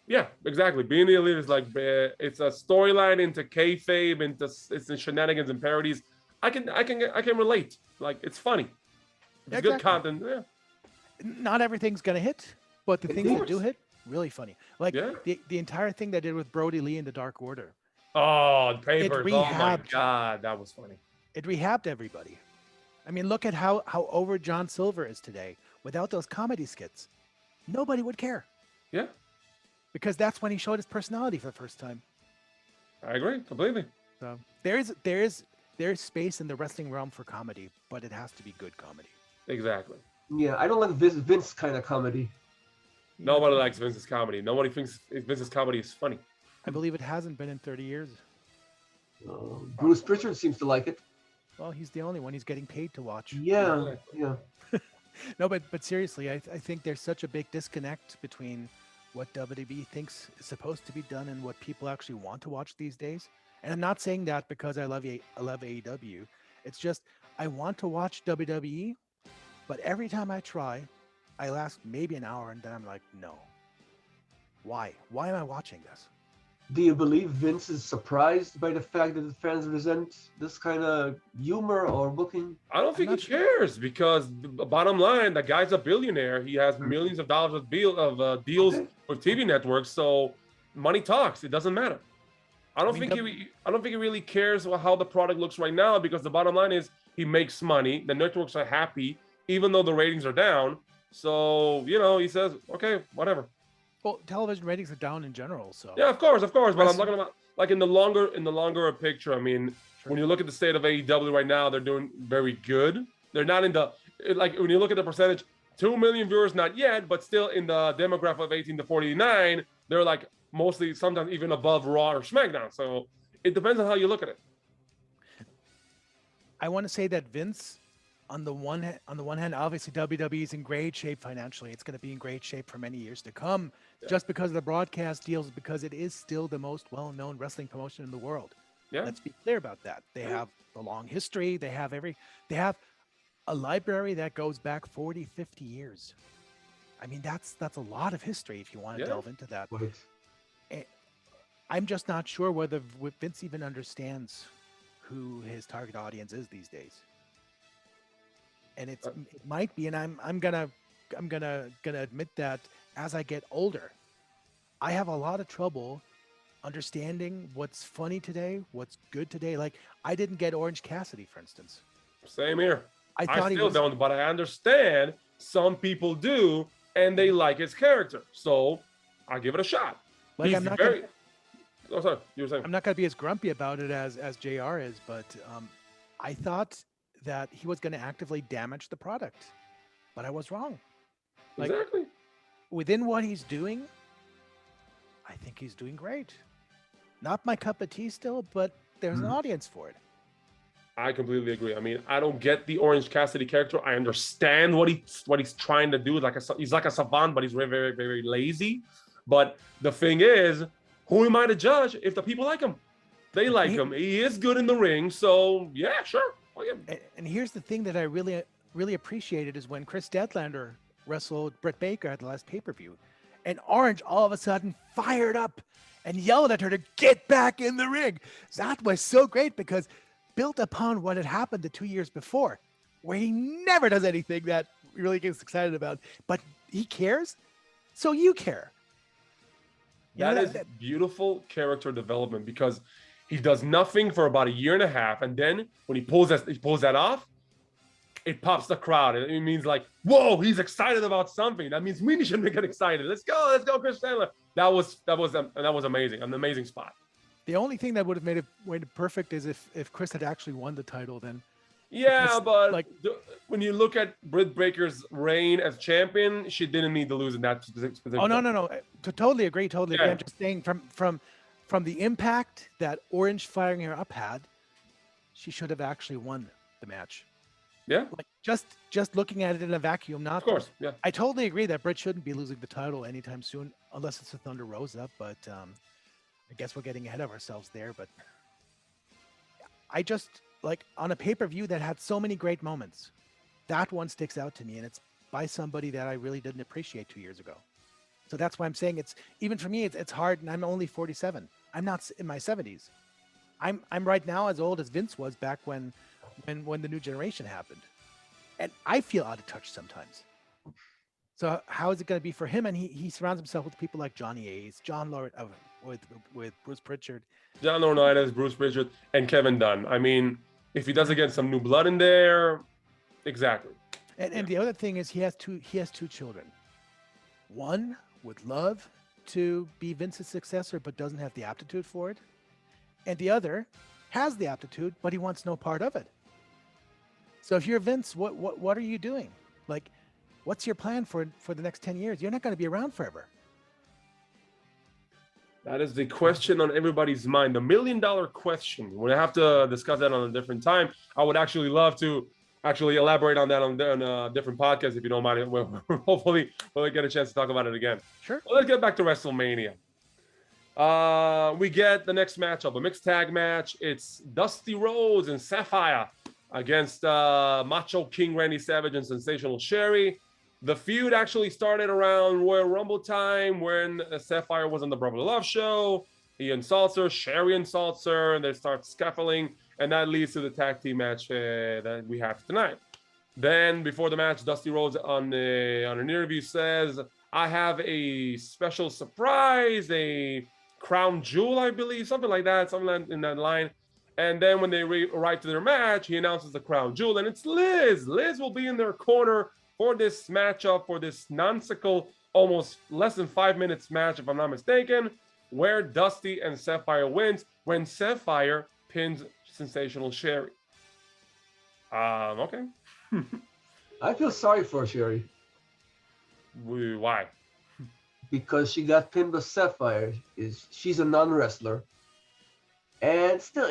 Yeah, exactly. Being the Elite is like it's a storyline into kayfabe, it's in shenanigans and parodies. I can relate. Like it's funny. It's good content. Yeah. Not everything's gonna hit, but the things that do hit, really funny. Like the entire thing they did with Brody Lee in the Dark Order. Oh, papers! Oh my God, that was funny. It rehabbed everybody. I mean, look at how over John Silver is today. Without those comedy skits, nobody would care. Yeah. Because that's when he showed his personality for the first time. I agree completely. So there is space in the wrestling realm for comedy, but it has to be good comedy. Exactly. Yeah, I don't like Vince kind of comedy. Nobody likes Vince's comedy. Nobody thinks Vince's comedy is funny. I believe it hasn't been in 30 years. Bruce Pritchard seems to like it. Well, he's the only one. He's getting paid to watch. Yeah, Exactly. yeah. No, but seriously, I think there's such a big disconnect between what WWE thinks is supposed to be done and what people actually want to watch these days. And I'm not saying that because I love AEW. It's just I want to watch WWE, but every time I try, I last maybe an hour and then I'm like, no. Why? Why am I watching this? Do you believe Vince is surprised by the fact that the fans resent this kind of humor or booking? I don't I'm think he not sure. cares because the bottom line, the guy's a billionaire. He has millions of dollars of deals Okay. with TV networks. So money talks. It doesn't matter. I mean, I don't think he really cares how the product looks right now because the bottom line is he makes money. The networks are happy, even though the ratings are down. So he says, okay, whatever. well, television ratings are down in general, so Yeah, of course. But I'm Wrestling- talking about like in the longer picture. I mean, Sure. when you look at the state of AEW right now, they're doing very good. They're not in the like when you look at the percentage, 2 million viewers not yet, but still in the demographic of 18 to 49, they're like mostly sometimes even above Raw or SmackDown. So it depends on how you look at it. I want to say that Vince, on the one hand, obviously WWE is in great shape financially. It's going to be in great shape for many years to come, Yeah. just because of the broadcast deals, because it is still the most well-known wrestling promotion in the world. Yeah, Let's be clear about that. They Yeah. have a long history. They have a library that goes back 40, 50 years. I mean, that's a lot of history if you want to Yeah. delve into that. Right. I'm just not sure whether Vince even understands who his target audience is these days. And it might be, and I'm gonna admit that as I get older, I have a lot of trouble understanding what's funny today, what's good today. Like I didn't get Orange Cassidy, for instance. same here. I I thought he still was don't, but I understand some people do, and they like his character. So I give it a shot. like He's I'm not very. gonna Oh, sorry, you were saying. I'm not gonna be as grumpy about it as JR is, but I thought that he was gonna actively damage the product, but I was wrong. Like Exactly. within what he's doing, I think he's doing great. Not my cup of tea still, but there's an Mhm. audience for it. I completely agree. I mean, I don't get the Orange Cassidy character. I understand what he's trying to do. He's like a savant, but he's very, very, very lazy. But the thing is, who am I to judge if the people like him? They like He- him. He is good in the ring, so yeah, sure. Oh, yeah. And here's the thing that I really appreciated is when Chris Deadlander wrestled Britt Baker at the last pay-per-view, and Orange all of a sudden fired up and yelled at her to get back in the ring. That was so great because built upon what had happened the 2 years before, where he never does anything that really gets excited about, but he cares, so you care. You know, That is beautiful character development because he does nothing for about a year and a half, and then when he pulls that off, it pops the crowd. It means like, whoa, he's excited about something. That means we should get excited. Let's go, Chris Taylor. That was amazing. An amazing spot. the only thing that would have made it perfect is if Chris had actually won the title then. Yeah, Because, but like- when you look at Britt Baker's reign as champion, she didn't need to lose in that specific. Oh no! Totally agree. Totally agree. Yeah. I'm just saying from the impact that Orange firing her up had, she should have actually won the match. Yeah, Like just looking at it in a vacuum, not. of course. Yeah, I totally agree that Britt shouldn't be losing the title anytime soon, unless it's a Thunder Rosa. But I guess we're getting ahead of ourselves there. But I just like on a pay-per-view that had so many great moments, that one sticks out to me, and it's by somebody that I really didn't appreciate 2 years ago. So that's why I'm saying it's even for me. It's hard, and I'm only 47. I'm not in my 70s. I'm right now as old as Vince was back when the new generation happened, and I feel out of touch sometimes. So how is it going to be for him? And he surrounds himself with people like Johnny Ace, John Lawrence, with Bruce Pritchard. John Laurinaitis, Bruce Pritchard, and Kevin Dunn. I mean, if he doesn't get some new blood in there, exactly. And the other thing is he has two children. One would love to be Vince's successor, but doesn't have the aptitude for it. And the other has the aptitude, but he wants no part of it. So if you're Vince, what are you doing? Like, what's your plan for the next 10 years? You're not going to be around forever. That is the question on everybody's mind, the $1 million question. We'll have to discuss that on a different time. I would actually love to actually elaborate on that on a different podcast if you don't mind. Hopefully, we'll get a chance to talk about it again. Sure. Well, let's get back to WrestleMania. We get the next matchup, a mixed tag match. It's Dusty Rhodes and Sapphire against Macho King Randy Savage and Sensational Sherry. The feud actually started around Royal Rumble time when Sapphire was on the Brother Love show. He insults her, Sherry insults her, and they start scuffling, and that leads to the tag team match that we have tonight. Then, before the match, Dusty Rhodes on an interview says, I have a special surprise, a crown jewel, I believe, something like that, something in that line. And then when they arrive to their match, he announces the crown jewel, and it's Liz. Liz will be in their corner for this matchup, for this nonsensical, almost less than 5 minutes match, if I'm not mistaken, where Dusty and Sapphire wins when Sapphire pins Sensational Sherry. Okay. I feel sorry for Sherry Why? because she got pinned by Sapphire. She's a non-wrestler, and still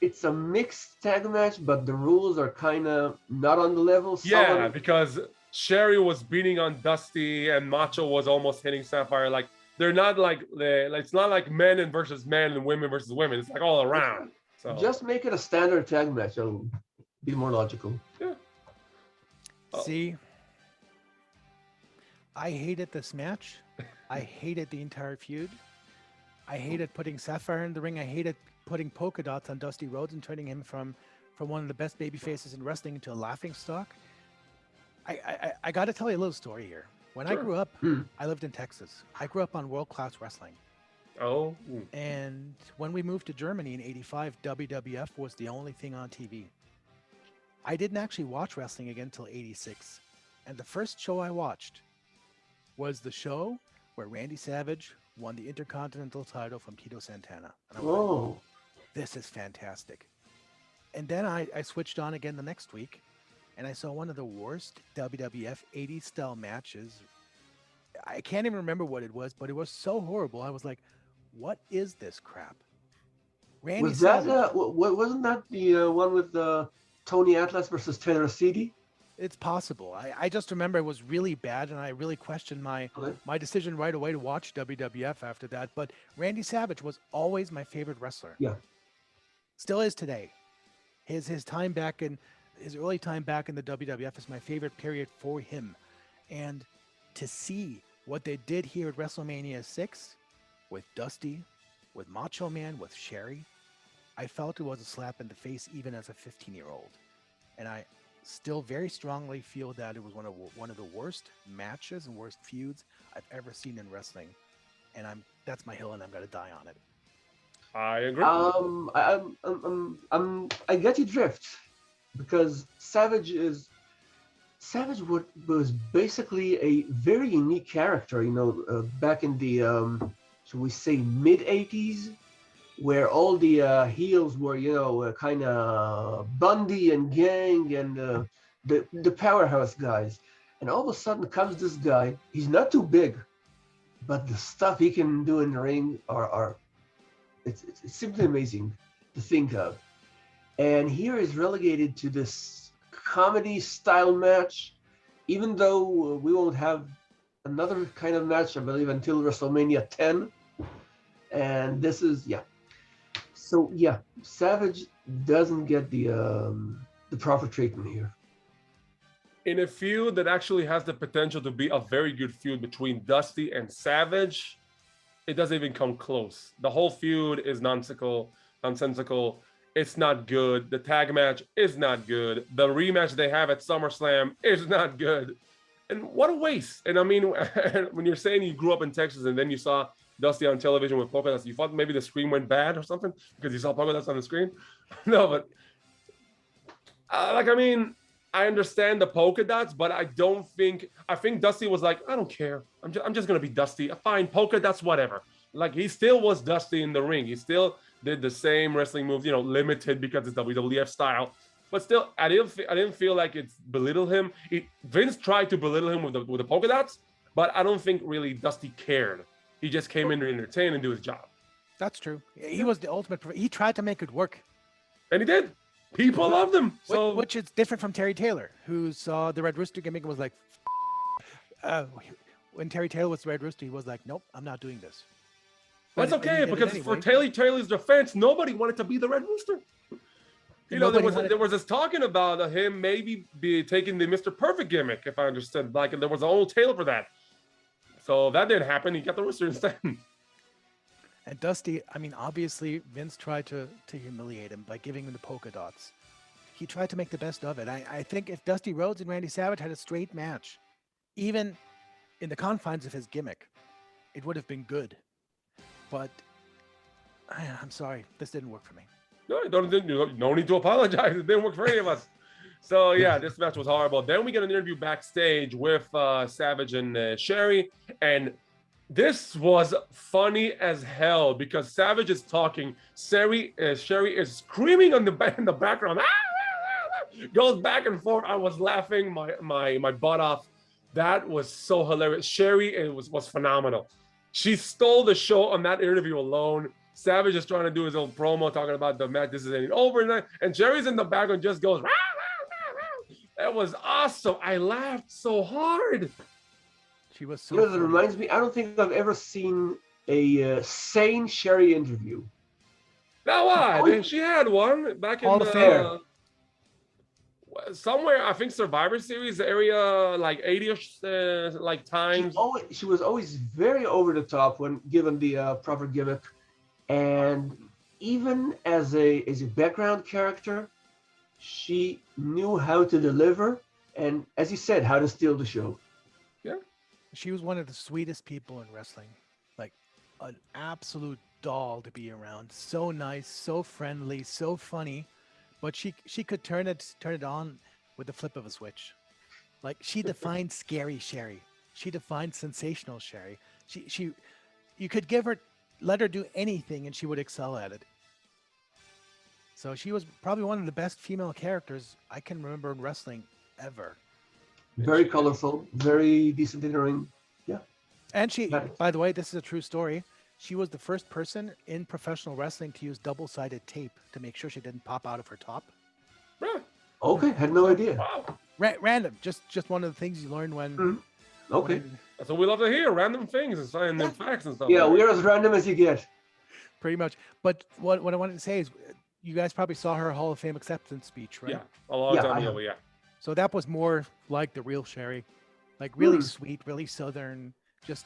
it's a mixed tag match, but the rules are kind of not on the level. Yeah, because Sherry was beating on Dusty and Macho was almost hitting Sapphire. Like, they're not it's not like men versus men and women versus women. It's like all around. So Just make it a standard tag match. It'll be more logical. yeah. See, I hated this match. I hated the entire feud. I hated putting Sapphire in the ring. I hated putting polka dots on Dusty Rhodes and turning him from one of the best baby faces in wrestling into a laughing stock. I got to tell you a little story here. When I grew up, I lived in Texas. I grew up on world-class wrestling. Oh. And when we moved to Germany in '85, WWF was the only thing on TV. I didn't actually watch wrestling again until '86. And the first show I watched was the show where Randy Savage won the Intercontinental title from Tito Santana. And I was like, this is fantastic. And then I switched on again the next week, and I saw one of the worst WWF 80s style matches. I can't even remember what it was, but it was so horrible. I was like, what is this crap? Randy Was that Savage. wasn't that the one with Tony Atlas versus Taylor City? It's possible. I just remember it was really bad, and I really questioned my decision right away to watch WWF after that. But Randy Savage was always my favorite wrestler. Yeah. Still is today. His early time back in the WWF is my favorite period for him. And to see what they did here at WrestleMania VI with Dusty, with Macho Man, with Sherry, I felt it was a slap in the face even as a 15-year-old. And I still very strongly feel that it was one of the worst matches and worst feuds I've ever seen in wrestling. And that's my hill, and I'm gonna die on it. I agree. I get your drift, because Savage was basically a very unique character. Back in the should we say mid '80s, where all the heels were kind of Bundy and Gang and the powerhouse guys, and all of a sudden comes this guy. He's not too big, but the stuff he can do in the ring it's simply amazing to think of. And here is relegated to this comedy style match, even though we won't have another kind of match, I believe, until WrestleMania 10. And this is, So, Savage doesn't get the proper treatment here. In a feud that actually has the potential to be a very good feud between Dusty and Savage, it doesn't even come close. The whole feud is nonsensical. It's not good. The tag match is not good. The rematch they have at SummerSlam is not good. And what a waste. And I mean, when you're saying you grew up in Texas and then you saw Dusty on television with polka dots, you thought maybe the screen went bad or something because you saw polka dots on the screen? No, but I understand the polka dots, but I think Dusty was like, I don't care. I'm just going to be Dusty. Fine, polka dots, whatever. Like, he still was Dusty in the ring. He still did the same wrestling moves, limited because it's WWF style. But still, I didn't feel like it's belittled him. Vince tried to belittle him with the polka dots, but I don't think really Dusty cared. He just came in to entertain and do his job. That's true. He was the ultimate. He tried to make it work. And he did. People loved him. So Which is different from Terry Taylor, who saw the Red Rooster gimmick and was like, when Terry Taylor was the Red Rooster, he was like, nope, I'm not doing this. that's But okay, he did it because anyway. for Taylor's defense, nobody wanted to be the Red Rooster. You know, there was this talking about him maybe be taking the Mr. Perfect gimmick, if I understood. Like, there was a whole Taylor for that. So that didn't happen. He got the Rooster instead. And Dusty, I mean, obviously Vince tried to humiliate him by giving him the polka dots. He tried to make the best of it. I think if Dusty Rhodes and Randy Savage had a straight match, even in the confines of his gimmick, it would have been good. But I'm sorry, this didn't work for me. No need to apologize. It didn't work for any of us. So yeah, this match was horrible. Then we get an interview backstage with Savage and Sherry, and this was funny as hell because Savage is talking. Sherry is screaming in the background. Goes back and forth. I was laughing my butt off. That was so hilarious. Sherry was phenomenal. She stole the show on that interview alone. Savage is trying to do his own promo, talking about the match. This is over, and Sherry's in the background, just goes. Rah, rah, rah. That was awesome. I laughed so hard. She was so. You know, that reminds me. I don't think I've ever seen a sane Sherry interview. Now why? She had one back in somewhere. I think Survivor Series area, like 80ish, like times. She was always very over the top when given the proper gimmick, and even as a background character, she knew how to deliver, and as you said, how to steal the show. Yeah. She was one of the sweetest people in wrestling, like an absolute doll to be around. So nice, so friendly, so funny, but she could turn it on with the flip of a switch. Like she defined scary Sherry. She defined sensational Sherry. You could let her do anything and she would excel at it. So she was probably one of the best female characters I can remember in wrestling ever. Very colorful, very decent in the ring. Yeah. And she, by the way, this is a true story. She was the first person in professional wrestling to use double-sided tape to make sure she didn't pop out of her top. Right. Okay, had no idea. Wow. Random, just one of the things you learn when. Okay. That's what we love to hear, random things and facts and stuff. Yeah, we're as random as you get. Pretty much. But what I wanted to say is, you guys probably saw her Hall of Fame acceptance speech, right? Yeah, a long time ago, yeah. So that was more like the real Sherry, like really sweet, really southern, just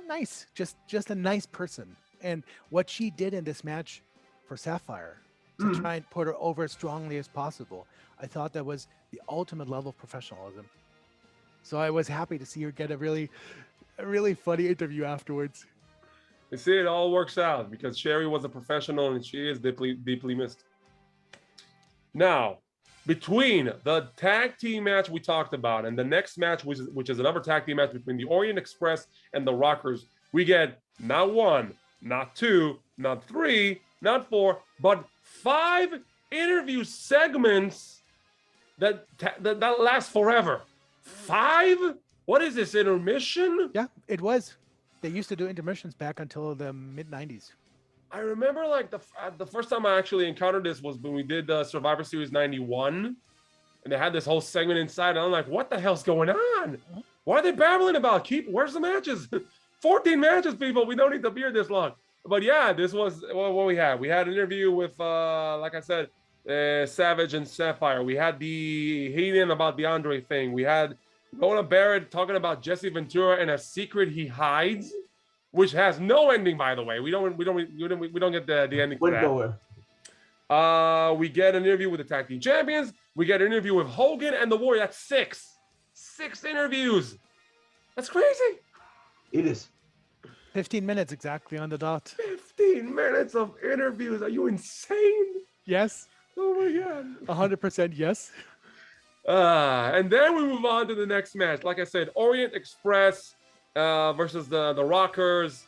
nice, just a nice person. And what she did in this match for Sapphire to try and put her over as strongly as possible, I thought that was the ultimate level of professionalism. So I was happy to see her get a really funny interview afterwards. You see, it all works out because Sherry was a professional and she is deeply missed. Now, between the tag team match we talked about and the next match, which is another tag team match between the Orient Express and the Rockers, we get not one, not two, not three, not four, but 5 interview segments that last forever. 5? What is this, intermission? Yeah, it was. They used to do intermissions back until the mid-90s. I remember like the first time I actually encountered this was when we did Survivor Series 91, and they had this whole segment inside, and I'm like, what the hell's going on? Why are they babbling about? Where's the matches? 14 matches, people. We don't need to be here this long. But yeah, this was what we had. We had an interview with, like I said, Savage and Sapphire. We had the Hayden about the Andre thing. We had Rona Barrett talking about Jesse Ventura and a secret he hides, which has no ending, by the way. We don't get the ending for that. Nowhere. We get an interview with the tag team champions. We get an interview with Hogan and the Warrior. That's 6 interviews. That's crazy. It is. 15 minutes exactly on the dot. 15 minutes of interviews. Are you insane? Yes. Oh my God. 100% yes. And then we move on to the next match. Like I said, Orient Express versus the Rockers.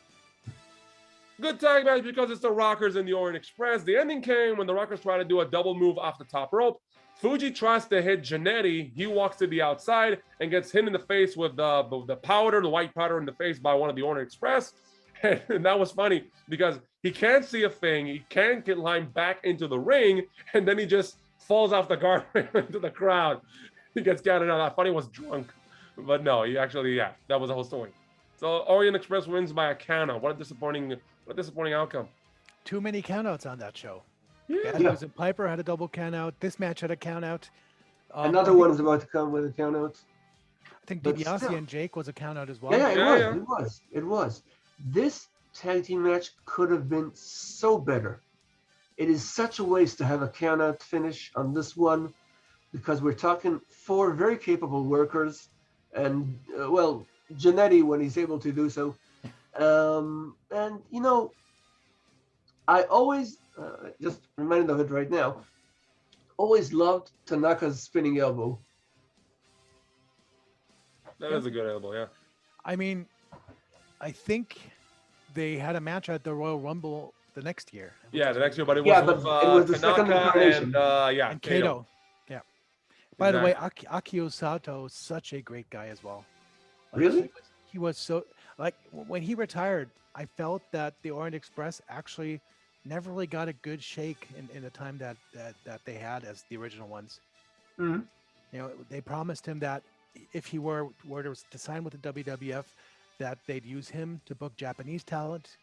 Good tag match because it's the Rockers and the Orient Express. The ending came when the Rockers tried to do a double move off the top rope. Fuji tries to hit Jannetty. He walks to the outside and gets hit in the face with the powder, the white powder in the face by one of the Orient Express. And that was funny because he can't see a thing. He can't get lined back into the ring. And then he just falls off the guardrail into the crowd. He gets counted out. I thought he was drunk. But no, he actually, yeah, that was the whole story. So Orient Express wins by a count out. What a disappointing outcome. Too many countouts on that show. Yeah. Yeah. Was Piper had a double count out. This match had a count out. Another one is about to come with a count out. I think but DiBiase still. and Jake was a count out as well. Yeah, it was. This tag team match could have been so better. It is such a waste to have a count out finish on this one because we're talking 4 very capable workers and, well, Jannetty when he's able to do so. And, you know, I always, just reminded of it right now, always loved Tanaka's spinning elbow. That is a good elbow, yeah. I mean, I think they had a match at the Royal Rumble the next year. Yeah, the next year, but it was with, it was the second Tanaka incarnation. and Kato. Yeah. By the way, Exactly. Akio Sato is such a great guy as well. Really? He was so, like, when he retired, I felt that the Orient Express actually never really got a good shake in the time that they had as the original ones. Mm-hmm. You know, they promised him that if he were to sign with the WWF, that they'd use him to book Japanese talent.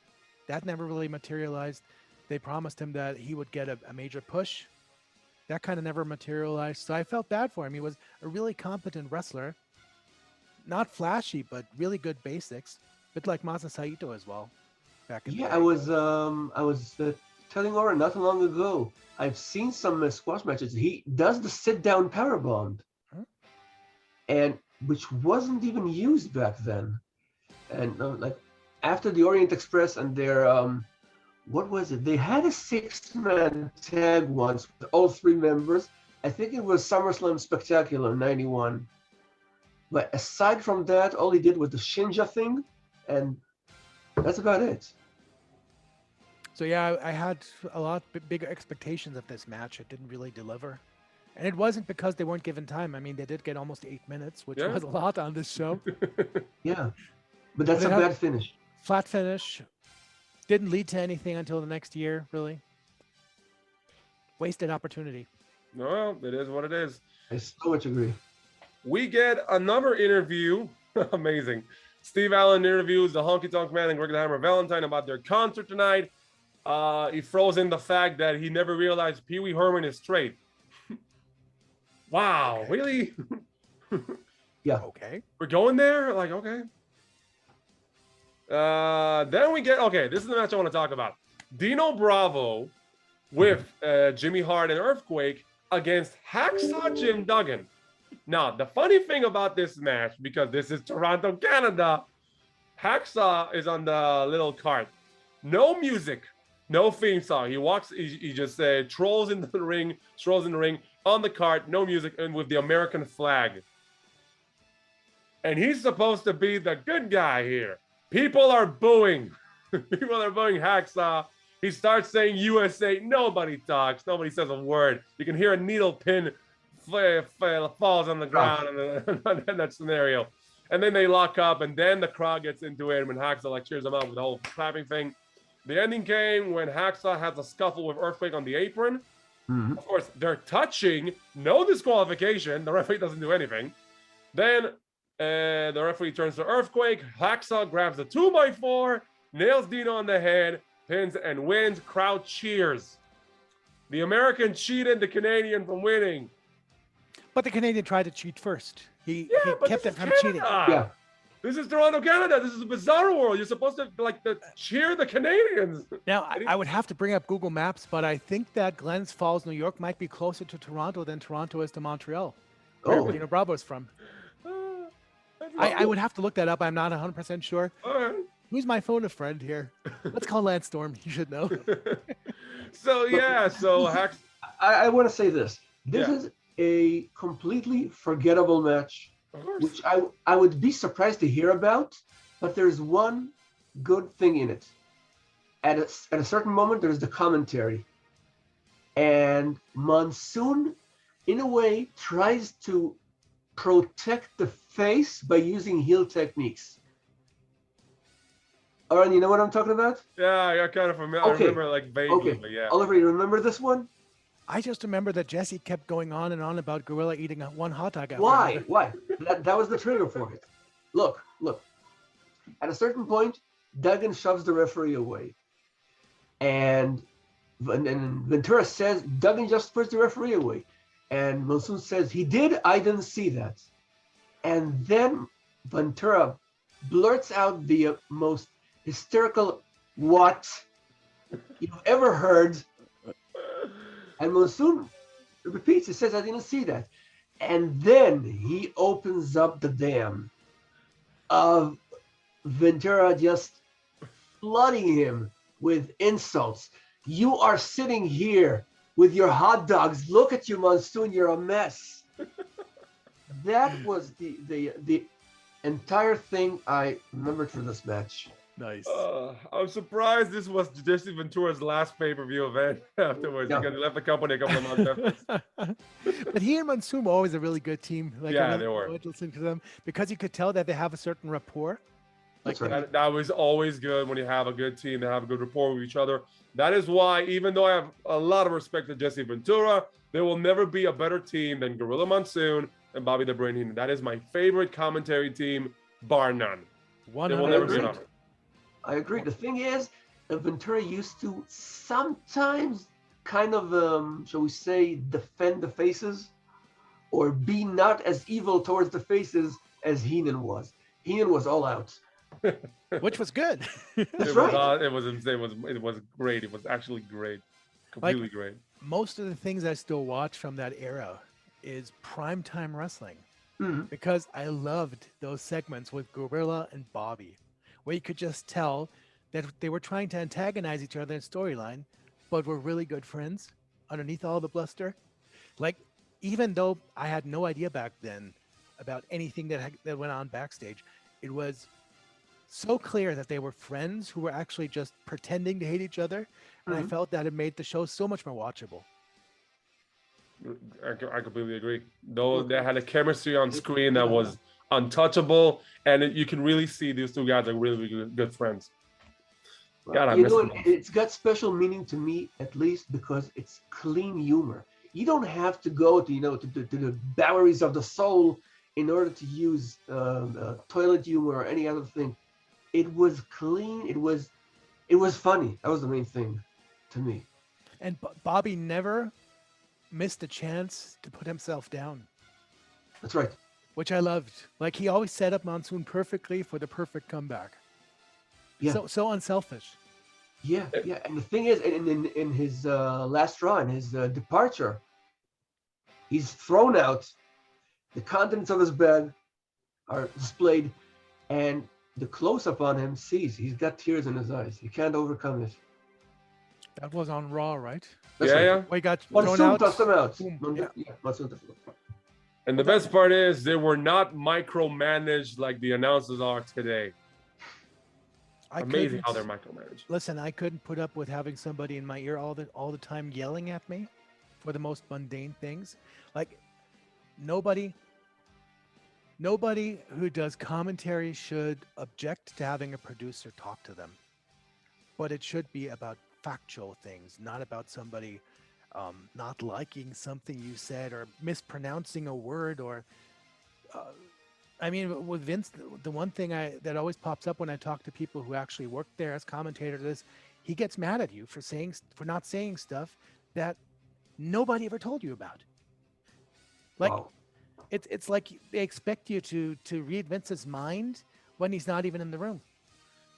That never really materialized. They promised him that he would get a major push. That kind of never materialized. So I felt bad for him. He was a really competent wrestler. Not flashy, but really good basics. Bit like Masa Saito as well. Back in the Yeah, day. I was telling Oren not too long ago. I've seen some squash matches. He does the sit-down powerbomb, and which wasn't even used back then. And like after the Orient Express and their what was it? They had a 6-man tag once with all 3 members. I think it was SummerSlam Spectacular '91. But aside from that, all he did was the Shinja thing, and that's about it. So yeah, I had a lot bigger expectations of this match. It didn't really deliver. And it wasn't because they weren't given time. I mean, they did get almost 8 minutes, which Yeah. was a lot on this show. Yeah, but that's But a it had- bad finish. Flat finish. Didn't lead to anything until the next year, really. Wasted opportunity. No, it is what it is. I so much agree. We get another interview. Amazing. Steve Allen interviews the Honky Tonk Man and Greg the Hammer Valentine about their concert tonight. He throws in the fact that he never realized Pee Wee Herman is straight. Wow, really? Okay. We're going there? Like, okay. Then we get, okay, this is the match I want to talk about. Dino Bravo with Jimmy Hart and Earthquake against Hacksaw Jim Duggan. Now, the funny thing about this match, because this is Toronto, Canada, Hacksaw is on the little cart. No music, no theme song. He walks, he just strolls in the ring on the cart, no music, and with the American flag. And he's supposed to be the good guy here. People are booing. People are booing Hacksaw. He starts saying USA. Nobody talks. Nobody says a word. You can hear a needle pin falls on the ground in that scenario. And then they lock up, and then the crowd gets into it when Hacksaw like cheers them out with the whole clapping thing. The ending came when Hacksaw has a scuffle with Earthquake on the apron. Mhm. Of course, they're touching. No disqualification. The referee doesn't do anything. Then the referee turns to Earthquake. Hacksaw grabs the 2x4, nails Dino on the head, pins and wins. Crowd cheers. The American cheated the Canadian from winning. But the Canadian tried to cheat first. He But kept this them is from cheating. Canada. Yeah. This is Toronto, Canada. This is a bizarre world. You're supposed to cheer the Canadians. Now, I would have to bring up Google Maps, but I think that Glens Falls, New York might be closer to Toronto than Toronto is to Montreal, Oh, where Dino Bravo's from. That's I would have to look that up. I'm not 100% sure. All right. Who's my phone a friend here? Let's call Lance Storm. You should know. So yeah, so Hacksaw. I want to say this. This Yeah. is a completely forgettable match, Of course. which I would be surprised to hear about. But there's one good thing in it. At a certain moment, there's the commentary, and Monsoon in a way, tries to protect the face by using heel techniques. Aaron, you know what I'm talking about? Yeah, I kind of familiar. I Okay. remember like vaguely, Okay. but yeah. Oliver, you remember this one? I just remember that Jesse kept going on and on about Gorilla eating one hot dog after Why? another. Why? That was the trigger for it. Look, look. At a certain point, Duggan shoves the referee away. And Ventura says, Duggan just pushed the referee away. And Monsoon says, he did, I didn't see that. And then Ventura blurts out the most hysterical what you've ever heard. And Monsoon repeats, he says, I didn't see that. And then he opens up the dam of Ventura just flooding him with insults. You are sitting here with your hot dogs. Look at you, Monsoon. You're a mess. That was the entire thing I remembered for this match. Nice. I'm surprised this was Jesse Ventura's last pay-per-view event afterwards Yeah. because he left the company a couple of months after. But he and Monsoon were always a really good team. Like, Yeah, I they were. enjoyed listening to them because you could tell that they have a certain rapport. That's Like, right. That was always good when you have a good team, they have a good rapport with each other. That is why, even though I have a lot of respect to Jesse Ventura, there will never be a better team than Gorilla Monsoon and Bobby the Brain Heenan. That is my favorite commentary team, bar none. There will never be 100%. another. I agree. The thing is, Ventura used to sometimes kind of, shall we say, defend the faces or be not as evil towards the faces as Heenan was. Heenan was all out. Which was good. That's It right. was, it was insane. It was great. It was actually great. Completely great. Most of the things I still watch from that era is primetime wrestling Mhm. because I loved those segments with Gorilla and Bobby, where you could just tell that they were trying to antagonize each other in storyline, but were really good friends underneath all the bluster. Like, even though I had no idea back then about anything that went on backstage, it was so clear that they were friends who were actually just pretending to hate each other. And I Mhm. felt that it made the show so much more watchable. I completely agree. Though Look, they had a chemistry on screen that was untouchable, and you can really see these two guys are really good friends. God, I you miss know, them. it's got special meaning to me, at least because it's clean humor. You don't have to go to, to the Boweries of the soul in order to use toilet humor or any other thing. It was clean. It was funny. That was the main thing to me. And Bobby never missed a chance to put himself down, That's right. which I loved. Like, he always set up Monsoon perfectly for the perfect comeback. Yeah. So unselfish. Yeah, yeah. And the thing is, in his last run, his departure, he's thrown out. The contents of his bag are displayed, and the close-up on him sees he's got tears in his eyes. He can't overcome it. That was on Raw, right? That's Yeah, right. yeah. Well, he got thrown Monsoon out. tossed him out. Boom. Yeah. Yeah. Monsoon tossed him out. And the best part is they were not micromanaged like the announcers are today. Amazing how they're micromanaged. Listen, I couldn't put up with having somebody in my ear all the time yelling at me for the most mundane things. Like, nobody who does commentary should object to having a producer talk to them. But it should be about factual things, not about somebody not liking something you said or mispronouncing a word. Or I mean, with Vince, the one thing that always pops up when I talk to people who actually work there as commentators is he gets mad at you for not saying stuff that nobody ever told you about. Like, Wow. it's like they expect you to read Vince's mind when he's not even in the room.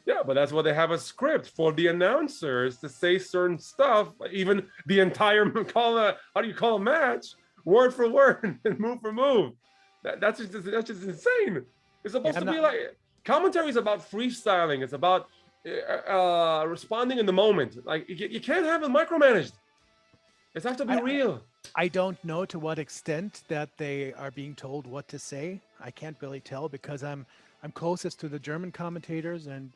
Yeah, but that's why they have a script for the announcers to say certain stuff, even the entire how do you call a match, word for word and move for move. That's just insane. It's supposed to be like commentary is about freestyling. It's about responding in the moment. Like you can't have it micromanaged. It has to be real. I don't know to what extent that they are being told what to say. I can't really tell because I'm closest to the German commentators and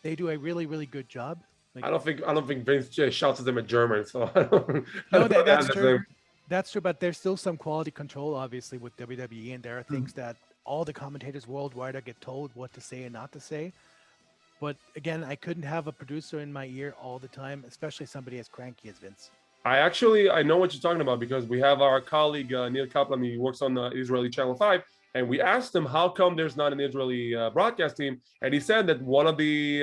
they do a really, really good job. Like, I don't think Vince shouts at them in German, so I don't, no, I don't that's understand. true. That's true, but there's still some quality control, obviously, with WWE, and there are things that all the commentators worldwide are get told what to say and not to say. But again, I couldn't have a producer in my ear all the time, especially somebody as cranky as Vince. I know what you're talking about because we have our colleague Neil Kaplan. He works on the Israeli Channel 5, and we asked him how come there's not an Israeli broadcast team, and he said that one of the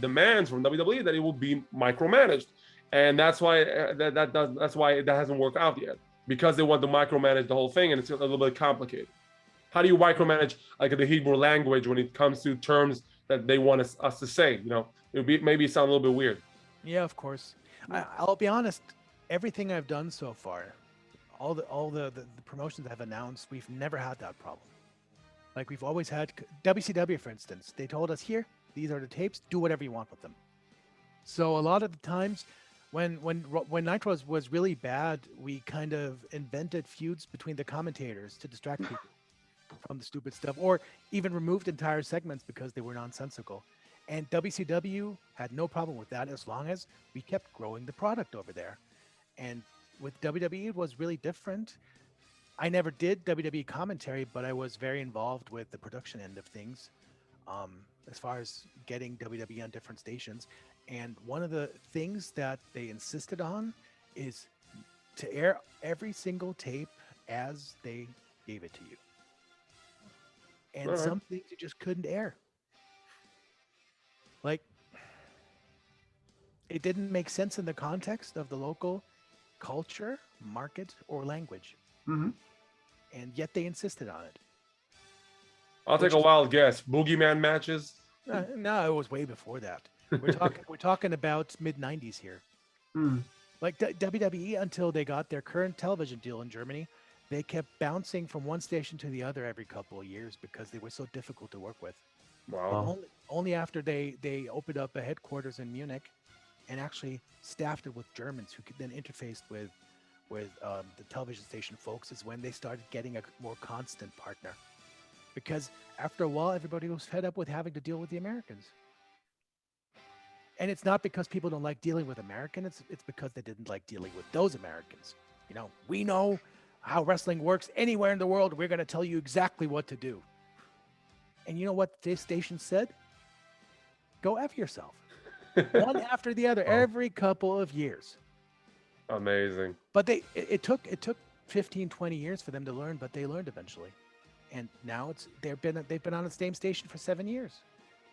demands from WWE that it will be micromanaged, and that's why that's why that hasn't worked out yet, because they want to micromanage the whole thing, and it's a little bit complicated. How do you micromanage like the Hebrew language when it comes to terms that they want us to say? You know, it would be maybe sound a little bit weird. Yeah, of course. I'll be honest. Everything I've done so far, all the promotions I've announced, we've never had that problem. Like we've always had WCW, for instance. They told us here, these are the tapes. Do whatever you want with them. So a lot of the times, when Nitro was really bad, we kind of invented feuds between the commentators to distract people from the stupid stuff, or even removed entire segments because they were nonsensical. And WCW had no problem with that as long as we kept growing the product over there. And with WWE, it was really different. I never did WWE commentary, but I was very involved with the production end of things, as far as getting WWE on different stations. And one of the things that they insisted on is to air every single tape as they gave it to you. And some things you just couldn't air. Like, it didn't make sense in the context of the local culture, market, or language. Mm-hmm. And yet they insisted on it. I'll take a wild guess. Boogeyman matches. No, it was way before that. We're talking about mid '90s here. Mm. Like WWE, until they got their current television deal in Germany, they kept bouncing from one station to the other every couple of years because they were so difficult to work with. Wow. Only after they opened up a headquarters in Munich and actually staffed it with Germans who could then interface with the television station folks is when they started getting a more constant partner. Because after a while, everybody was fed up with having to deal with the Americans. And it's not because people don't like dealing with Americans. It's because they didn't like dealing with those Americans. You know, we know how wrestling works anywhere in the world. We're going to tell you exactly what to do. And you know what this station said? Go F yourself. One after the other, every couple of years. Amazing. But it took 15, 20 years for them to learn, but they learned eventually. And now they've been on the same station for 7 years.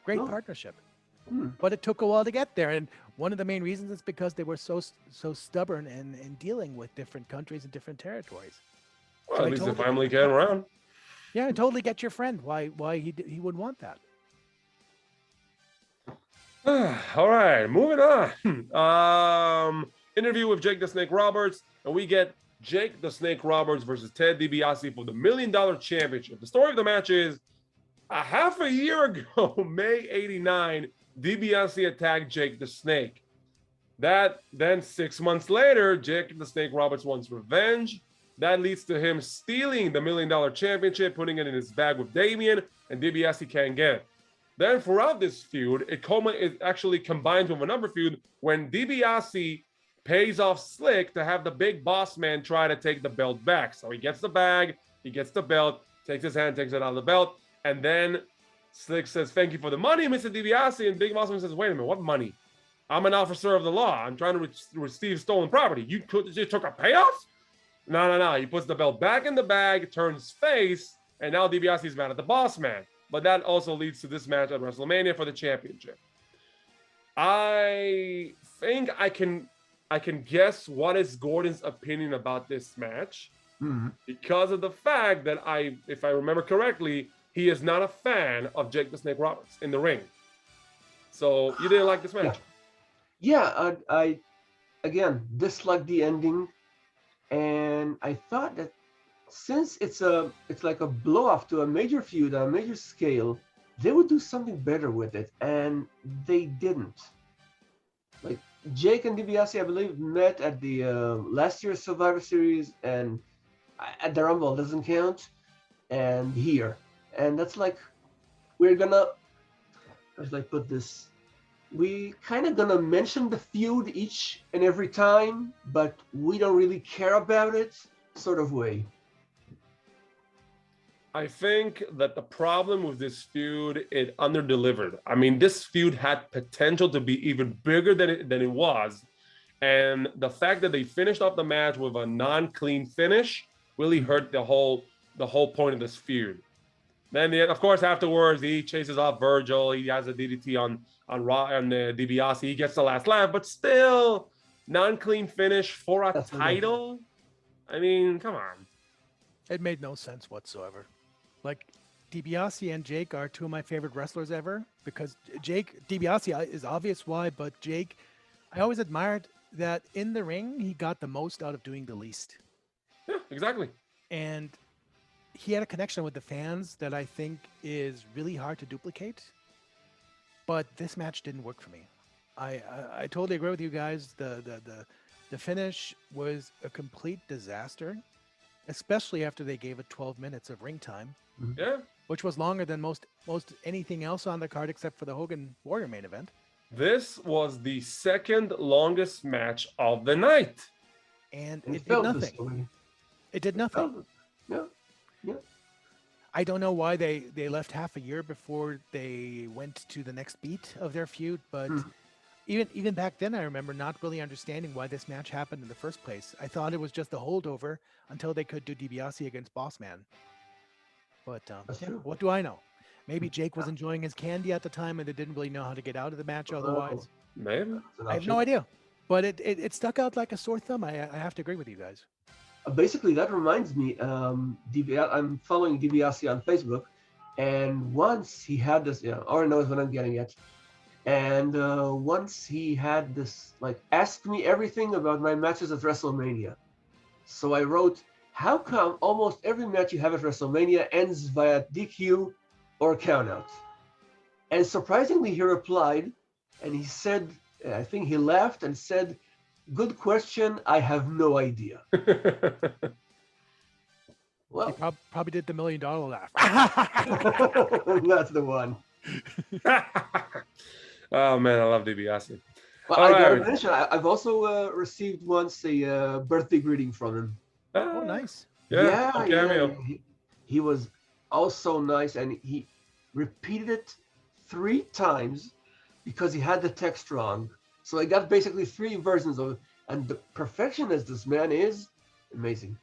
Great partnership. But it took a while to get there. And one of the main reasons is because they were so stubborn in dealing with different countries and different territories. Well, So at least the family came around. Yeah, I totally get your friend. Why he wouldn't want that. All right, moving on. Interview with Jake the Snake Roberts, and we get Jake the Snake Roberts versus Ted DiBiase for the $1 Million Championship. The story of the match is a half a year ago, May '89, DiBiase attacked Jake the Snake. Then 6 months later, Jake the Snake Roberts wants revenge. That leads to him stealing the $1 Million Championship, putting it in his bag with Damien, and DiBiase can't get it. Then throughout this feud, it actually combines with another feud when DiBiase pays off Slick to have the big boss man try to take the belt back. So he gets the bag, he gets the belt, takes his hand, takes it out of the belt, and then Slick says, "Thank you for the money, Mr. DiBiase," and Big Boss Man says, "Wait a minute, what money? I'm an officer of the law. I'm trying to receive stolen property. You took a payoff?" No. He puts the belt back in the bag, turns face, and now DiBiase's mad at the boss man. But that also leads to this match at WrestleMania for the championship. I think I can guess what is Gordon's opinion about this match because of the fact that if I remember correctly, he is not a fan of Jake the Snake Roberts in the ring. So you didn't like this match? Yeah, I again disliked the ending, and I thought that since it's like a blow off to a major feud on a major scale, they would do something better with it, and they didn't. Like Jake and DiBiase, I believe, met at the last year's Survivor Series, and at the Rumble doesn't count, and here, and that's like we're gonna, how should I put this? we kind of gonna mention the feud each and every time, but we don't really care about it, sort of way. I think that the problem with this feud, it underdelivered. I mean, this feud had potential to be even bigger than it was. And the fact that they finished off the match with a non-clean finish really hurt the whole point of this feud. Then, of course, afterwards he chases off Virgil. He has a DDT on DiBiase. He gets the last laugh, but still non-clean finish for a That's title. I mean, come on. It made no sense whatsoever. Like, DiBiase and Jake are two of my favorite wrestlers ever because DiBiase is obvious why, but Jake, I always admired that in the ring, he got the most out of doing the least. Yeah, exactly. And he had a connection with the fans that I think is really hard to duplicate. But this match didn't work for me. I totally agree with you guys. The finish was a complete disaster, especially after they gave it 12 minutes of ring time, Yeah. which was longer than most anything else on the card except for the Hogan Warrior main event. This was the second longest match of the night. And And it did felt this nothing. way. It did nothing. Yeah. I don't know why they left half a year before they went to the next beat of their feud, but even back then I remember not really understanding why this match happened in the first place. I thought it was just a holdover until they could do DiBiase against Bossman. But That's yeah, true. what do I know? Maybe Jake was enjoying his candy at the time and they didn't really know how to get out of the match otherwise. Maybe. That's an I have option. no idea. But it stuck out like a sore thumb. I have to agree with you guys. Basically, that reminds me. I'm following DiBiase on Facebook, and once he had this. Aaron knows what I'm getting at. And once he had this, like, ask me everything about my matches at WrestleMania. So I wrote, how come almost every match you have at WrestleMania ends via DQ or countout? And surprisingly, he replied, and he said, I think he laughed and said, good question, I have no idea. He Well, probably did the $1 million laugh. that's the one. Oh man, I love DiBiase. Well, All I gotta right. mention, I've also received once a birthday greeting from him. Oh, nice. Yeah, a cameo. He was also nice, and he repeated it 3 times because he had the text wrong. So I got basically 3 versions of it, and the perfectionist this man is amazing.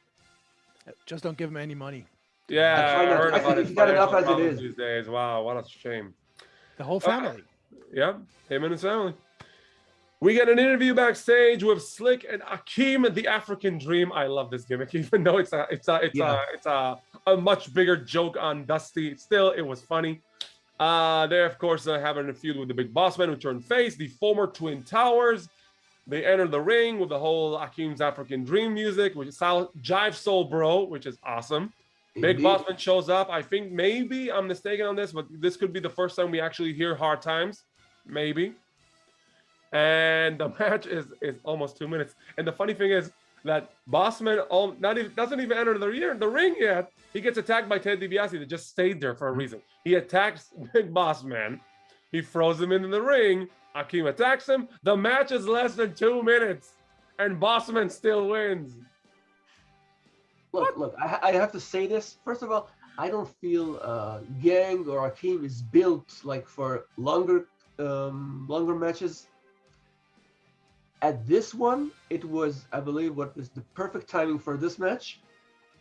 Just don't give him any money. Yeah, I try I not- heard I about think his he's got enough financial as it problems is. these days. Wow, what a shame. The whole family. Yeah, him and his family. We get an interview backstage with Slick and Akeem, the African Dream. I love this gimmick, even though it's a much bigger joke on Dusty. Still, it was funny. They're of course having a feud with the Big Boss Man, who turned face. The former Twin Towers. They enter the ring with the whole Akeem's African Dream music, which is Jive Soul Bro, which is awesome. Big Indeed. Bossman shows up. I think maybe I'm mistaken on this, but this could be the first time we actually hear Hard Times. Maybe. And the match is almost 2 minutes. And the funny thing is that Bossman doesn't even enter the ring yet. He gets attacked by Ted DiBiase that just stayed there for a reason. He attacks Big Bossman. He throws him into the ring. Akeem attacks him. The match is less than 2 minutes. And Bossman still wins. Look, I have to say this. First of all, I don't feel Gang or Akeem is built like for longer matches. At this one, it was, I believe, what was the perfect timing for this match.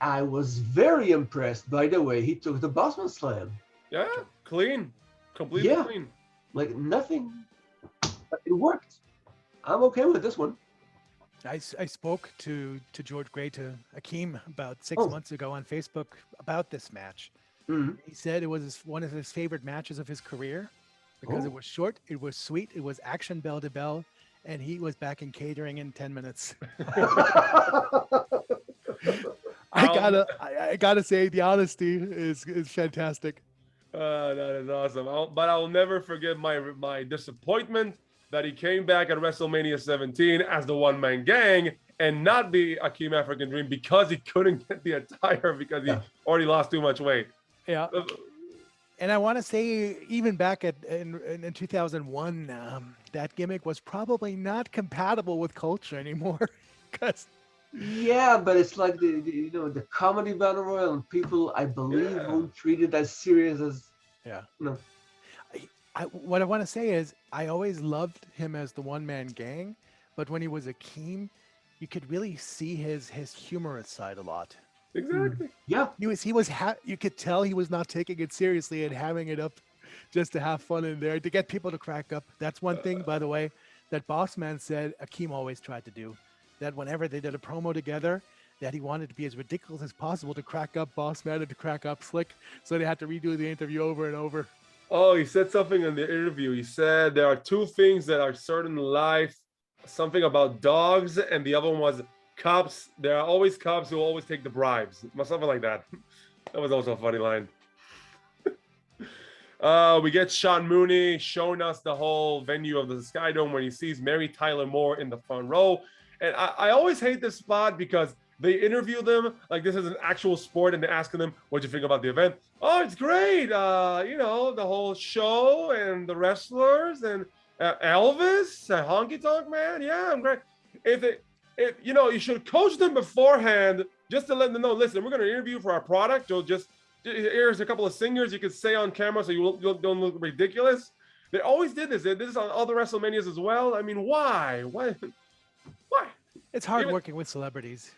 I was very impressed by the way he took the Bossman Slam. Yeah, clean. Completely Yeah. clean. Like nothing, but it worked. I'm okay with this one. I spoke to George Gray, to Akeem, about 6 Oh. months ago on Facebook about this match. Mhm. He said it was one of his favorite matches of his career because Oh. it was short, it was sweet, it was action bell to bell, and he was back in catering in 10 minutes. I gotta say the honesty is fantastic. That is awesome. But I'll never forget my disappointment that he came back at WrestleMania 17 as the one-man gang and not the Akeem African Dream because he couldn't get the attire because he already lost too much weight. Yeah. And I want to say, even back in 2001, that gimmick was probably not compatible with culture anymore. Because Yeah, but it's like the comedy battle royal, and people I believe Yeah. won't treat it as serious as yeah, you know. what I want to say is, I always loved him as the one man gang, but when he was a Keem, you could really see his humorous side a lot. Exactly. Yeah, You could tell he was not taking it seriously and having it up just to have fun in there to get people to crack up. That's one thing, by the way, that Bossman said Akeem always tried to do. That whenever they did a promo together, that he wanted to be as ridiculous as possible to crack up Bossman and to crack up Slick, so they had to redo the interview over and over. Oh, he said something in the interview. He said there are two things that are certain in life, something about dogs, and the other one was cops. There are always cops who always take the bribes. Something like that. That was also a funny line. We get Sean Mooney showing us the whole venue of the Sky Dome when he sees Mary Tyler Moore in the front row. And I always hate this spot because they interview them like this is an actual sport and they're asking them, what do you think about the event? Oh, it's great. The whole show and the wrestlers and Elvis, Honky Tonk Man. Yeah, I'm great. If you should coach them beforehand just to let them know, listen, we're going to interview for our product. You'll just, here's a couple of singers you can say on camera so you don't look ridiculous. They always did this. They did this on other WrestleManias as well. I mean, why? Why? It's hard working with celebrities.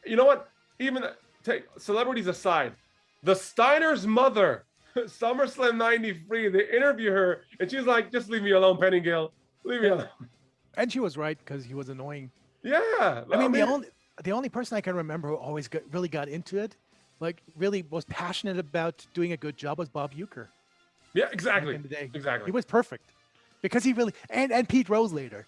You know what? Even take celebrities aside, the Steiner's mother, SummerSlam '93, they interview her, and she's like, "Just leave me alone, Penningill. Leave me alone." And she was right, because he was annoying. Yeah, I mean, the only person I can remember who always really got into it, like really was passionate about doing a good job, was Bob Uecker. yeah, exactly, Back in the day. exactly. He was perfect because he really and Pete Rose later,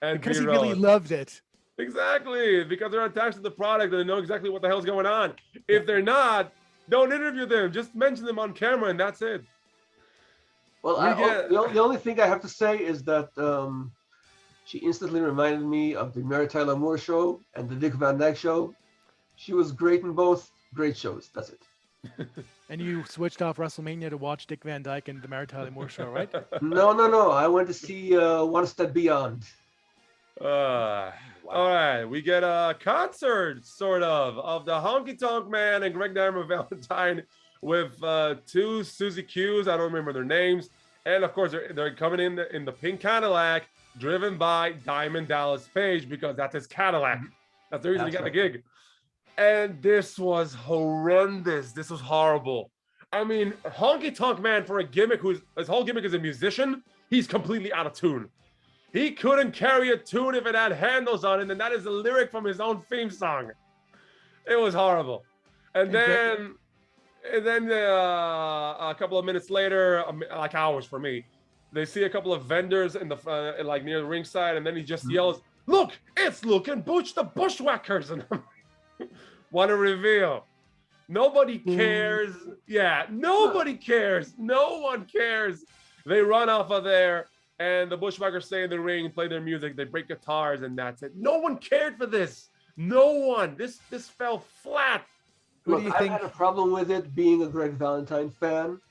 And because he Pete really Rose. loved it. Exactly, because they're attached to the product and they know exactly what the hell's going on. If they're not, don't interview them. Just mention them on camera, and that's it. well, the only thing I have to say is that she instantly reminded me of the Mary Tyler Moore show and the Dick Van Dyke show. She was great in both. Great shows. That's it. And you switched off WrestleMania to watch Dick Van Dyke and the Mary Tyler Moore show, right? No. I went to see One Step Beyond. All right, we get a concert sort of the Honky Tonk Man and Greg Diamond Valentine with two Suzy Q's. I don't remember their names, and of course they're coming in the pink Cadillac, driven by Diamond Dallas Page, because that's his Cadillac. That's the reason he got the gig. And this was horrendous. This was horrible. I mean, Honky Tonk Man, for a gimmick his whole gimmick is a musician, he's completely out of tune. He couldn't carry a tune if it had handles on it, and that is a lyric from his own theme song. It was horrible. And then a couple of minutes later, like hours for me, they see a couple of vendors in the like near the ringside, and then he just yells, "Look, it's Luke and Butch the Bushwhackers!" And what a reveal! Nobody cares. Yeah, nobody cares. No one cares. They run off of there. And the Bushwhackers stay in the ring, play their music, they break guitars, and that's it. No one cared for this. No one. This fell flat. Who do you I think? had a problem with it being a Greg Valentine fan,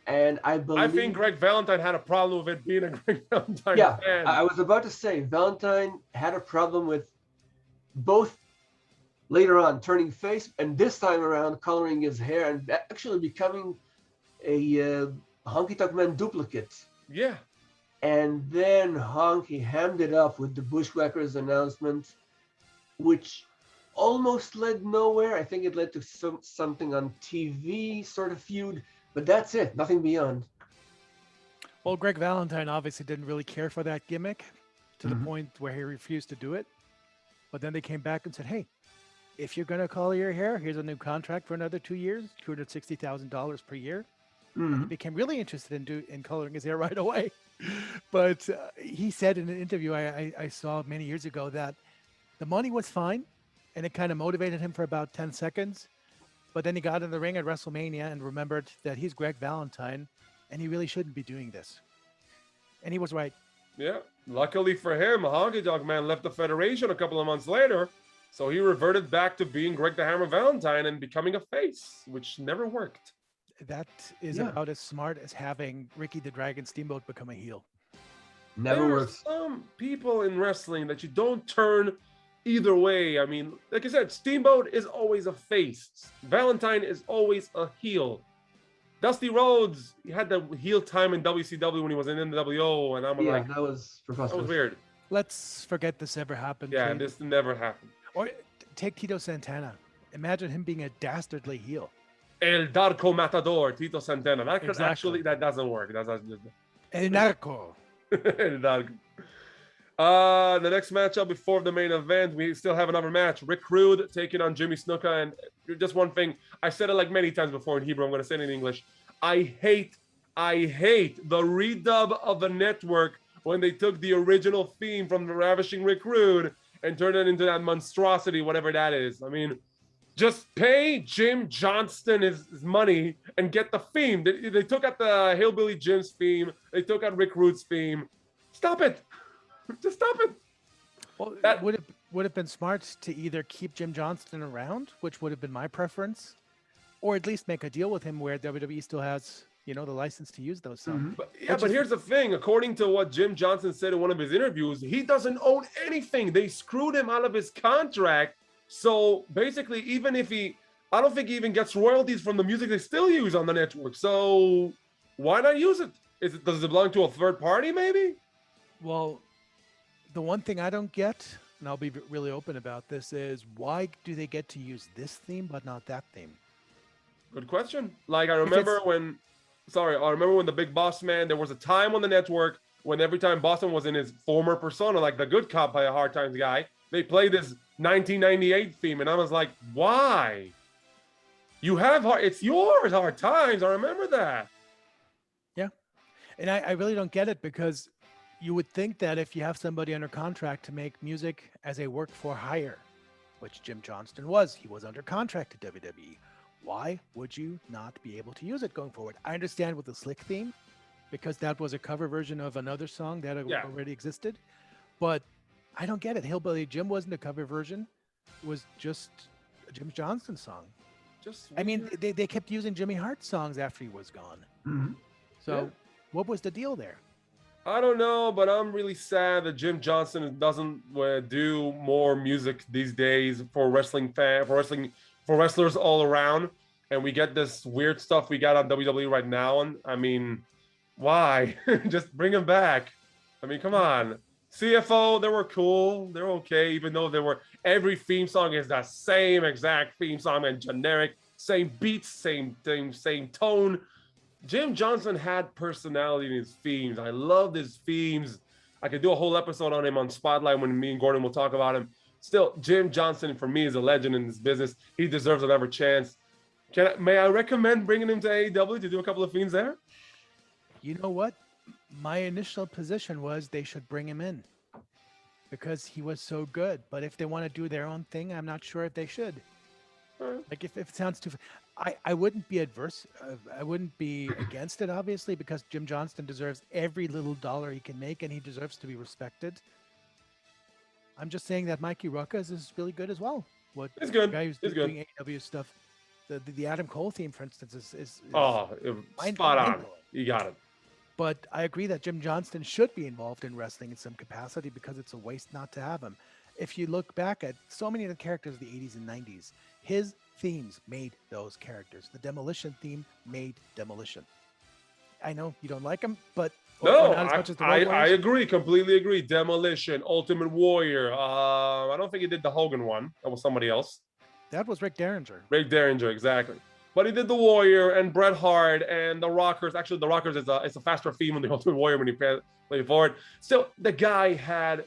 and I think Greg Valentine had a problem with it being a Greg Valentine fan. I was about to say Valentine had a problem with both later on turning face and this time around coloring his hair and actually becoming a Honky Tonk Man duplicate. Yeah. And then Honky hammed it up with the Bushwhackers announcement, which almost led nowhere. I think it led to something on TV sort of feud, but that's it. Nothing beyond. Well, Greg Valentine obviously didn't really care for that gimmick to the point where he refused to do it. But then they came back and said, "Hey, if you're going to color your hair, here's a new contract for another 2 years, $260,000 per year." He became really interested in coloring his hair right away. But he said in an interview I saw many years ago that the money was fine, and it kind of motivated him for about 10 seconds. But then he got in the ring at WrestleMania and remembered that he's Greg Valentine, and he really shouldn't be doing this. And he was right. Yeah. Luckily for him, Honky Tonk Man left the Federation a couple of months later, so he reverted back to being Greg the Hammer Valentine and becoming a face, which never worked. that is Yeah. about as smart as having Ricky the Dragon Steamboat become a heel. Never There are works. some people in wrestling that you don't turn either way. I mean, like I said, Steamboat is always a face. Valentine is always a heel. Dusty Rhodes, he had the heel time in WCW when he was in NWO, and I'm Yeah, like, that was that was preposterous. weird. Let's forget this ever happened. Yeah, please. this never happened. Or take Tito Santana. Imagine him being a dastardly heel. El Darko Matador, Tito Santana. That could Exactly. actually, that doesn't work. That's just El Narco. El Darko. The next matchup before the main event, we still have another match. Rick Rude taking on Jimmy Snuka. And just one thing, I said it like many times before in Hebrew. I'm going to say it in English. I hate the redub of the network when they took the original theme from the Ravishing Rick Rude and turned it into that monstrosity, whatever that is. I mean, just pay Jim Johnston his money and get the theme. They took out the Hillbilly Jim's theme. They took out Rick Rude's theme. Stop it. Just stop it. Well, That- would have been smart to either keep Jim Johnston around, which would have been my preference, or at least make a deal with him where WWE still has, the license to use those songs. But here's the thing. According to what Jim Johnson said in one of his interviews, he doesn't own anything. They screwed him out of his contract. So basically, even if I don't think he even gets royalties from the music they still use on the network. So why not use it? Does it belong to a third party, maybe? Well, the one thing I don't get, and I'll be really open about this, is why do they get to use this theme but not that theme? Good question. Like I remember when the Big Boss Man, there was a time on the network when every time Boston was in his former persona, like the good cop by a hard times guy, they played this 1998 theme, and I was like, why? It's yours, hard times. I remember that. Yeah. And I really don't get it, because you would think that if you have somebody under contract to make music as a work for hire, which Jim Johnston was, he was under contract to WWE. Why would you not be able to use it going forward? I understand with the Slick theme, because that was a cover version of another song that already existed. But I don't get it. Hillbilly Jim wasn't a cover version. It was just a Jim Johnston song. I mean, they kept using Jimmy Hart songs after he was gone. Mhm. So what was the deal there? I don't know, but I'm really sad that Jim Johnson doesn't do more music these days for wrestlers all around, and we get this weird stuff we got on WWE right now. And I mean, why? Just bring him back. I mean, come on. CFO, they were cool. They're okay, even though every theme song is the same exact theme song and generic, same beats, same tone. Jim Johnson had personality in his themes. I loved his themes. I could do a whole episode on him on Spotlight when me and Gordon will talk about him. Still, Jim Johnson for me is a legend in this business. He deserves another chance. May I recommend bringing him to AEW to do a couple of themes there? You know what? My initial position was they should bring him in because he was so good. But if they want to do their own thing, I'm not sure if they should. Like if it sounds too, I wouldn't be adverse. I wouldn't be against it, obviously, because Jim Johnston deserves every little dollar he can make, and he deserves to be respected. I'm just saying that Mikey Ruckus is really good as well. It's good. The guy who's It's doing AEW stuff. The Adam Cole theme, for instance, is spot on. You got it. But I agree that Jim Johnston should be involved in wrestling in some capacity because it's a waste not to have him. If you look back at so many of the characters of the 80s and 90s, his themes made those characters. The Demolition theme made Demolition. I know you don't like him, but No, not as much as the I Road Warriors. agree, completely agree. Demolition, Ultimate Warrior. I don't think he did the Hogan one. That was somebody else. That was Rick Derringer. Rick Derringer, exactly. But he did the Warrior and Bret Hart and the Rockers. Actually, the Rockers is a faster theme on the Ultimate Warrior when he played forward. Still, the guy had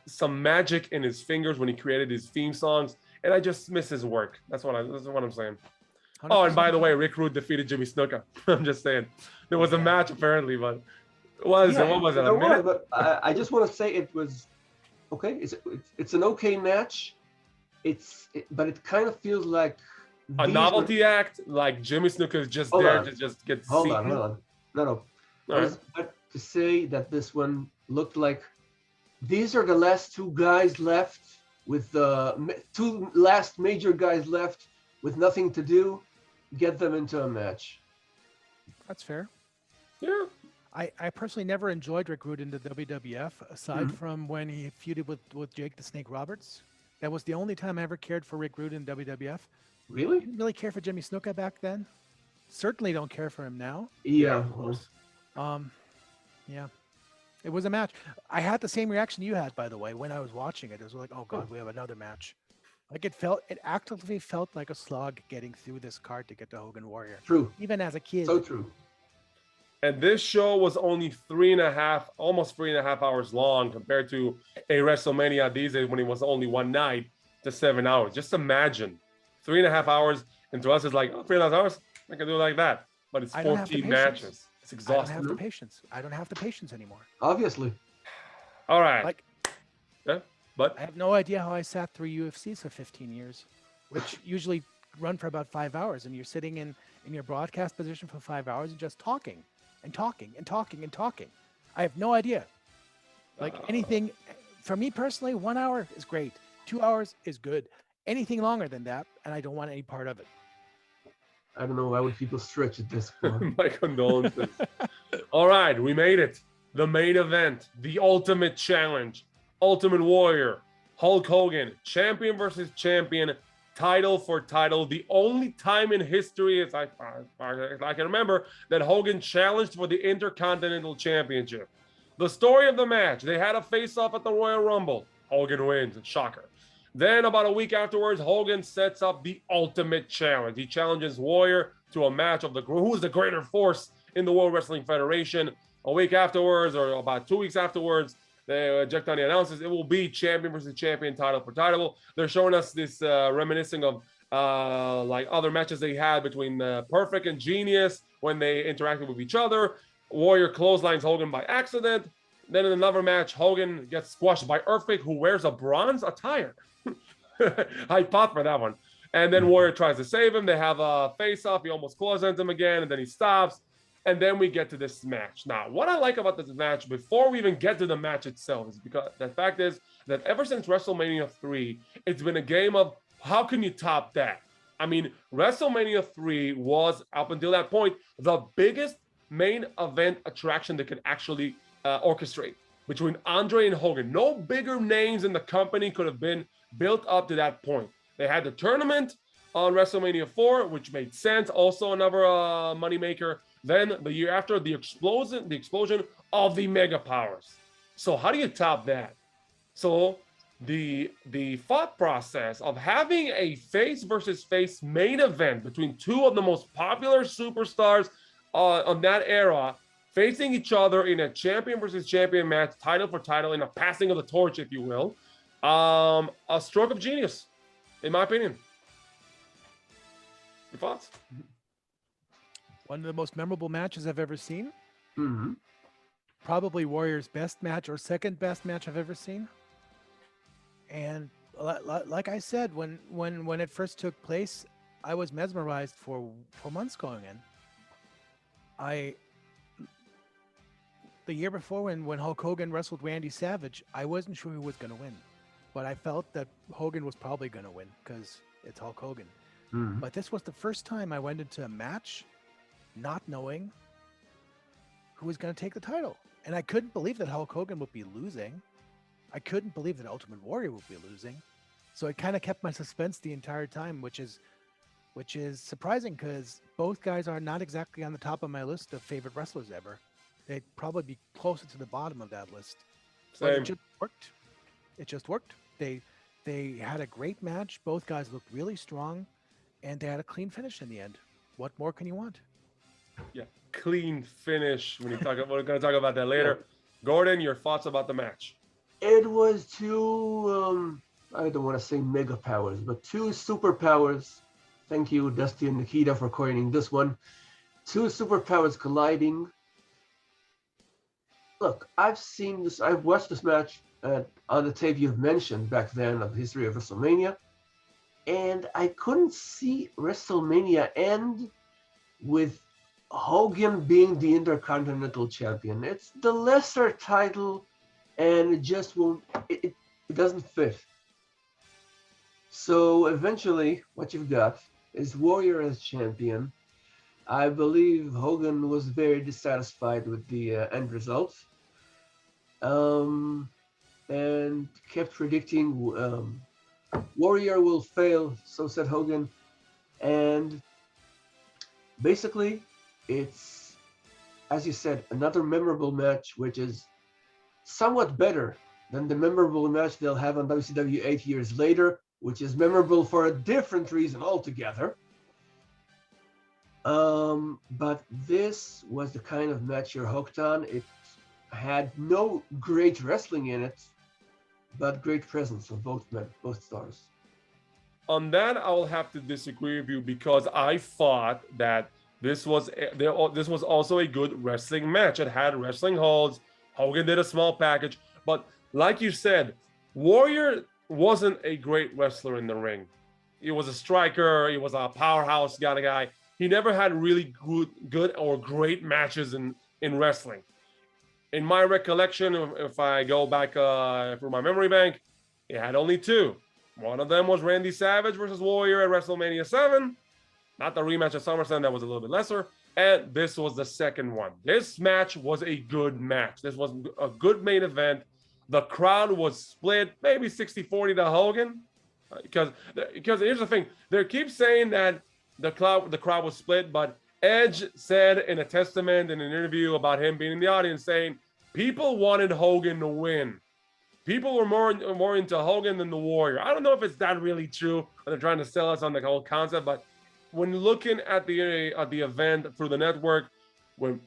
some magic in his fingers when he created his theme songs, and I just miss his work. That's what I'm saying. 100%. Oh, and by the way, Rick Rude defeated Jimmy Snuka. I'm just saying. There was a match apparently, but what was it? A minute? But I just want to say it was okay. It's an okay match. But it kind of feels like A novelty act, like Jimmy Snuka is just Hold there on. to just get Hold seen. on. No. All I right. was about to say that this one looked like these are the last two guys left with the two last major guys left with nothing to do. get them into a match. That's fair. Yeah. I personally never enjoyed Rick Rude in the WWF, aside from when he feuded with Jake the Snake Roberts. That was the only time I ever cared for Rick Rude in WWF. Really? Didn't really care for Jimmy Snuka back then. Certainly don't care for him now. Yeah. Of course. Yeah. It was a match. I had the same reaction you had, by the way, when I was watching it. It was like, oh God, we have another match. Like it actively felt like a slog getting through this card to get to Hogan Warrior. True. Even as a kid. So true. And this show was only almost 3.5 hours long compared to a WrestleMania these days when it was only one night to 7 hours. Just imagine 3.5 hours, and to us it's like, oh, 3.5 hours, I can do it like that. But it's 14 matches. It's I don't exhausting. have the patience. I don't have the patience anymore. Obviously. All right. Like, yeah, but I have no idea how I sat through UFCs for 15 years, which usually run for about 5 hours, and you're sitting in your broadcast position for 5 hours and just talking and talking and talking and talking. I have no idea. Like anything, for me personally, 1 hour is great. 2 hours is good. Anything longer than that, and I don't want any part of it. I don't know why would people stretch it this far. my condolences. All right, we made it. The main event, the ultimate challenge, Ultimate Warrior, Hulk Hogan, champion versus champion, title for title. The only time in history, as I can remember, that Hogan challenged for the Intercontinental Championship. The story of the match, they had a face-off at the Royal Rumble. Hogan wins, shocker. Then about a week afterwards, Hogan sets up the ultimate challenge. He challenges Warrior to a match of who's the greater force in the World Wrestling Federation. A week afterwards, or about 2 weeks afterwards, Jack Tunney announces it will be champion versus champion, title for title. They're showing us this reminiscing of like other matches they had between Perfect and Genius when they interacted with each other. Warrior clotheslines Hogan by accident. Then in another match, Hogan gets squashed by Earthquake, who wears a bronze attire. I fought for that one. And then Warrior tries to save him. They have a face-off. He almost clotheslines him again, and then he stops. And then we get to this match. Now, what I like about this match, before we even get to the match itself, is because the fact is that ever since WrestleMania 3, it's been a game of how can you top that? I mean, WrestleMania 3 was, up until that point, the biggest main event attraction that could actually orchestrate between Andre and Hogan. No bigger names in the company could have been built up to that point. They had the tournament on WrestleMania 4, which made sense. Also another moneymaker. Then the year after, the explosion of the Mega Powers. So how do you top that? So the thought process of having a face versus face main event between two of the most popular superstars on that era, facing each other in a champion versus champion match, title for title, in a passing of the torch, if you will. A stroke of genius, in my opinion. Your thoughts? One of the most memorable matches I've ever seen. Mm-hmm. Probably Warrior's best match or second best match I've ever seen. And like I said, when it first took place, I was mesmerized for months going in. The year before when Hulk Hogan wrestled Randy Savage, I wasn't sure who was going to win. But I felt that Hogan was probably going to win because it's Hulk Hogan. Mm-hmm. But this was the first time I went into a match not knowing who was going to take the title. And I couldn't believe that Hulk Hogan would be losing. I couldn't believe that Ultimate Warrior would be losing. So it kind of kept my suspense the entire time, which is surprising because both guys are not exactly on the top of my list of favorite wrestlers ever. They'd probably be closer to the bottom of that list. But it just worked. It just worked. They had a great match. Both guys looked really strong, and they had a clean finish in the end. What more can you want? Yeah, clean finish. We're going to talk about that later. Gordon, your thoughts about the match? It was two, I don't want to say mega powers, but two superpowers. Thank you, Dusty and Nikita, for coining this one. Two superpowers colliding. Look, I've watched this match on the tape you've mentioned back then of the history of WrestleMania, and I couldn't see WrestleMania end with Hogan being the Intercontinental Champion. It's the lesser title, and it just won't, it doesn't fit. So eventually, what you've got is Warrior as champion. I believe Hogan was very dissatisfied with the end result, um, and kept predicting Warrior will fail. So said Hogan, and basically, it's, as you said, another memorable match, which is somewhat better than the memorable match they'll have on WCW 8 years later, which is memorable for a different reason altogether. But this was the kind of match you're hooked on. It had no great wrestling in it, but great presence of both men, both stars. On that, I will have to disagree with you because I thought that this was also a good wrestling match. It had wrestling holds. Hogan did a small package, but like you said, Warrior wasn't a great wrestler in the ring. He was a striker. He was a powerhouse kind of guy. He never had really good or great matches in wrestling. In my recollection, if I go back through my memory bank, he had only two. One of them was Randy Savage versus Warrior at WrestleMania VII. Not the rematch at SummerSlam, that was a little bit lesser. And this was the second one. This match was a good match. This was a good main event. The crowd was split, maybe 60-40 to Hogan. Because here's the thing. They keep saying that the crowd was split, but Edge said in a testament in an interview about him being in the audience saying people wanted Hogan to win. People were more into Hogan than the Warrior. I don't know if it's that really true, or they're trying to sell us on the whole concept, but when looking at the event through the network, when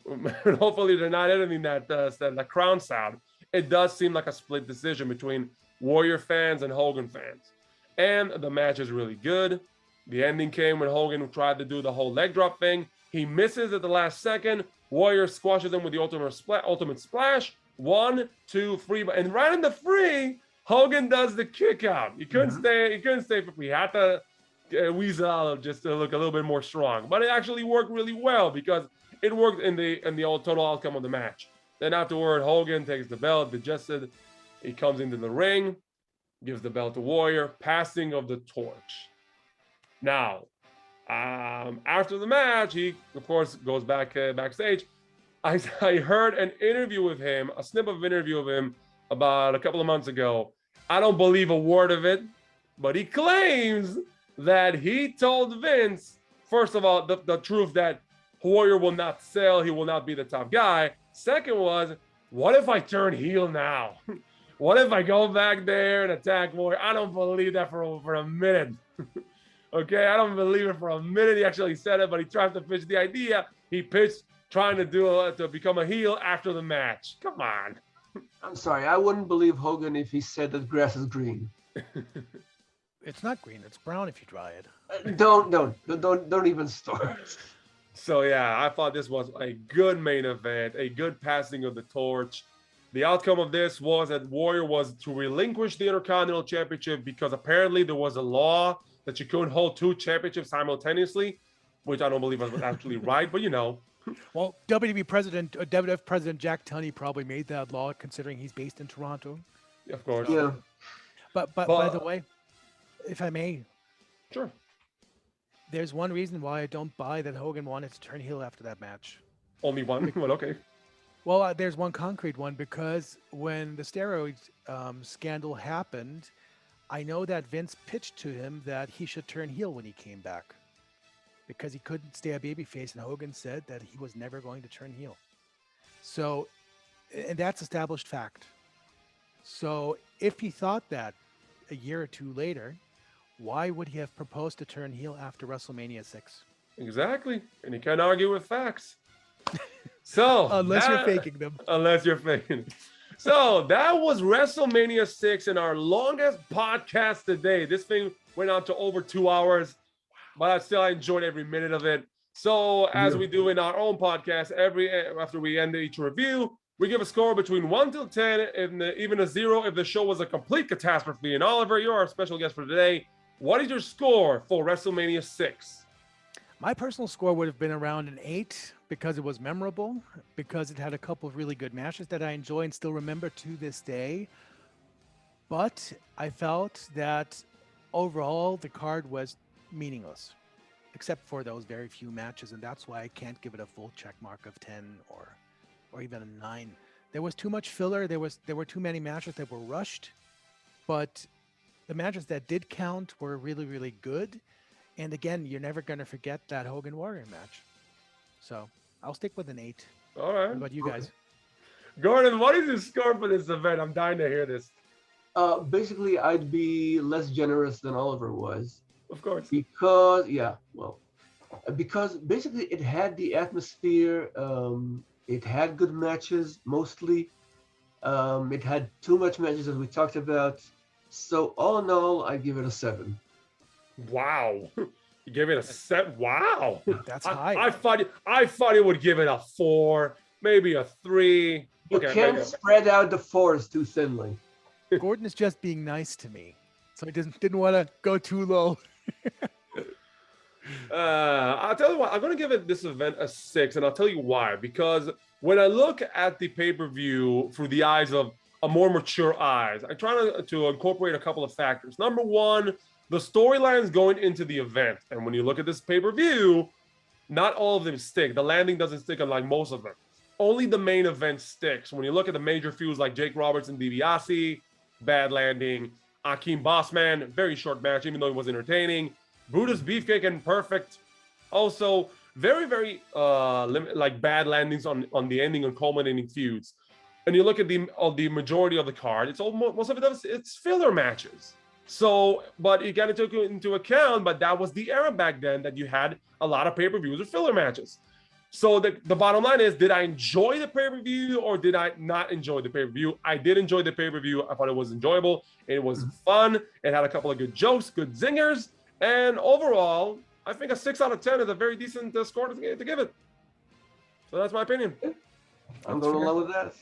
hopefully they're not editing that crown sound, it does seem like a split decision between Warrior fans and Hogan fans. And the match is really good. The ending came when Hogan tried to do the whole leg drop thing. He misses at the last second. Warrior squashes him with the ultimate splash. 1, 2, 3, and right in the free, Hogan does the kick out. He couldn't stay. He couldn't stay for free. He had to weasel out just to look a little bit more strong. But it actually worked really well because it worked in the total outcome of the match. Then afterward, Hogan takes the belt, digested. He comes into the ring, gives the belt to Warrior, passing of the torch. Now, after the match, he of course goes backstage. I heard an interview with him, a snip of an interview of him about a couple of months ago. I don't believe a word of it, but he claims that he told Vince, first of all, the truth that Warrior will not sell, he will not be the top guy. Second was, what if I turn heel now? What if I go back there and attack Warrior? I don't believe that for a minute. Okay, I don't believe it for a minute. He actually said it, but he tried to pitch the idea. He pitched trying to become a heel after the match. Come on. I'm sorry, I wouldn't believe Hogan if he said that grass is green. It's not green. It's brown if you dry it. Don't even start. So yeah, I thought this was a good main event, a good passing of the torch. The outcome of this was that Warrior was to relinquish the Intercontinental Championship because apparently there was a law that you couldn't hold two championships simultaneously, which I don't believe was actually right, but you know. Well, WWF President Jack Tunney probably made that law, considering he's based in Toronto. Of course. Yeah. But by the way, if I may, sure. There's one reason why I don't buy that Hogan wanted to turn heel after that match. Only one? Well, okay. Well, there's one concrete one, because when the steroids scandal happened, I know that Vince pitched to him that he should turn heel when he came back, because he couldn't stay a babyface, and Hogan said that he was never going to turn heel. So, and that's established fact. So if he thought that a year or two later, why would he have proposed to turn heel after WrestleMania VI? Exactly. And you can't argue with facts. So Unless you're faking them. Unless you're faking. So that was WrestleMania 6 in our longest podcast today. This thing went on to over 2 hours, but I enjoyed every minute of it. So as we do in our own podcast, after we end each review, we give a score between 1 to 10, and even a 0 if the show was a complete catastrophe. And Oliver, you're our special guest for today. What is your score for WrestleMania 6? My personal score would have been around an 8, because it was memorable, because it had a couple of really good matches that I enjoy and still remember to this day. But I felt that overall the card was meaningless. except for those very few matches, and that's why I can't give it a full check mark of 10 or even a 9. There was too much filler. There were too many matches that were rushed, but the matches that did count were really, really good. And again, you're never going to forget that Hogan Warrior match. So I'll stick with an 8. All right. What about you guys? Gordon, what is your score for this event? I'm dying to hear this. Basically, I'd be less generous than Oliver was. Of course. Because basically it had the atmosphere. It had good matches mostly. It had too much matches as we talked about. So all in all, I give it a 7. Wow. You gave it a 7. Wow. That's high. I thought it would give it a 4, maybe a 3. You Okay, can't maybe. spread out the 4s too thinly. Gordon is just being nice to me, so he didn't want to go too low. I'll tell you what, I'm going to give this event a 6, and I'll tell you why. Because when I look at the pay-per-view through the eyes of a more mature eyes, I try to incorporate a couple of factors. Number one, the storylines going into the event. And when you look at this pay-per-view, not all of them stick. The landing doesn't stick unlike most of them. Only the main event sticks. When you look at the major feuds like Jake Roberts and DiBiase, bad landing. Akeem Bossman, very short match, even though it was entertaining. Brutus Beefcake and Perfect. Also, very, very like bad landings on the ending and culminating feuds. And you look at the majority of the card, it's almost most of it's filler matches. So, but you got to take into account, but that was the era back then that you had a lot of pay-per-views with filler matches. So the bottom line is, did I enjoy the pay-per-view or did I not enjoy the pay-per-view? I did enjoy the pay-per-view. I thought it was enjoyable. It was fun. It had a couple of good jokes, good zingers. And overall, I think a 6 out of 10 is a very decent score to give it. So that's my opinion. I'm going along with that.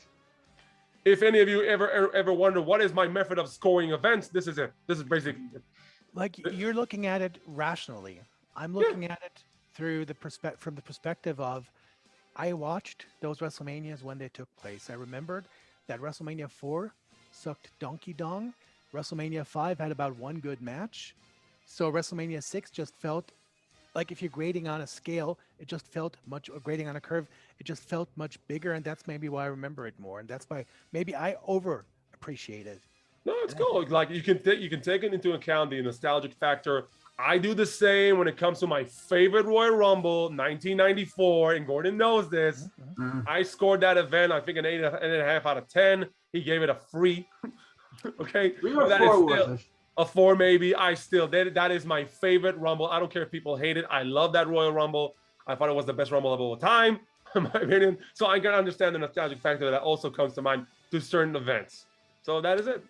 If any of you ever wonder what is my method of scoring events, this is it. This is basically it. Like, you're looking at it rationally. I'm looking at it through from the perspective of, I watched those WrestleManias when they took place. I remembered that WrestleMania 4 sucked donkey dong. WrestleMania 5 had about one good match. So WrestleMania 6 just felt like, if you're grading on a scale, it just felt grading on a curve, it just felt much bigger, and that's maybe why I remember it more, and that's why maybe I over appreciate it. No, it's cool. Like, you can take it into account, the nostalgic factor. I do the same when it comes to my favorite Royal Rumble, 1994, and Gordon knows this. Mm-hmm. I scored that event, I think, an 8.5 out of 10. He gave it a 3. Okay, 3 or that 4 is was still it? a 4 maybe. That is my favorite Rumble. I don't care if people hate it. I love that Royal Rumble. I thought it was the best Rumble of all time, in my opinion. So I can understand the nostalgic factor that also comes to mind to certain events. So that is it.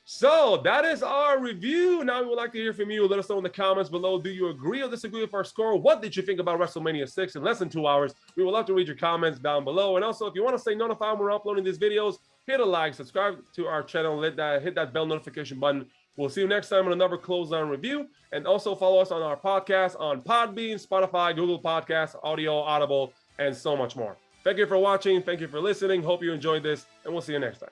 So that is our review. Now we would like to hear from you. Let us know in the comments below. Do you agree or disagree with our score? What did you think about WrestleMania 6 in less than 2 hours? We would love to read your comments down below. And also, if you want to stay notified when we're uploading these videos, hit a like, subscribe to our channel, hit that bell notification button. We'll see you next time on another Clothesline review. And also follow us on our podcast on Podbean, Spotify, Google Podcasts, Audio, Audible, and so much more. Thank you for watching. Thank you for listening. Hope you enjoyed this, and we'll see you next time.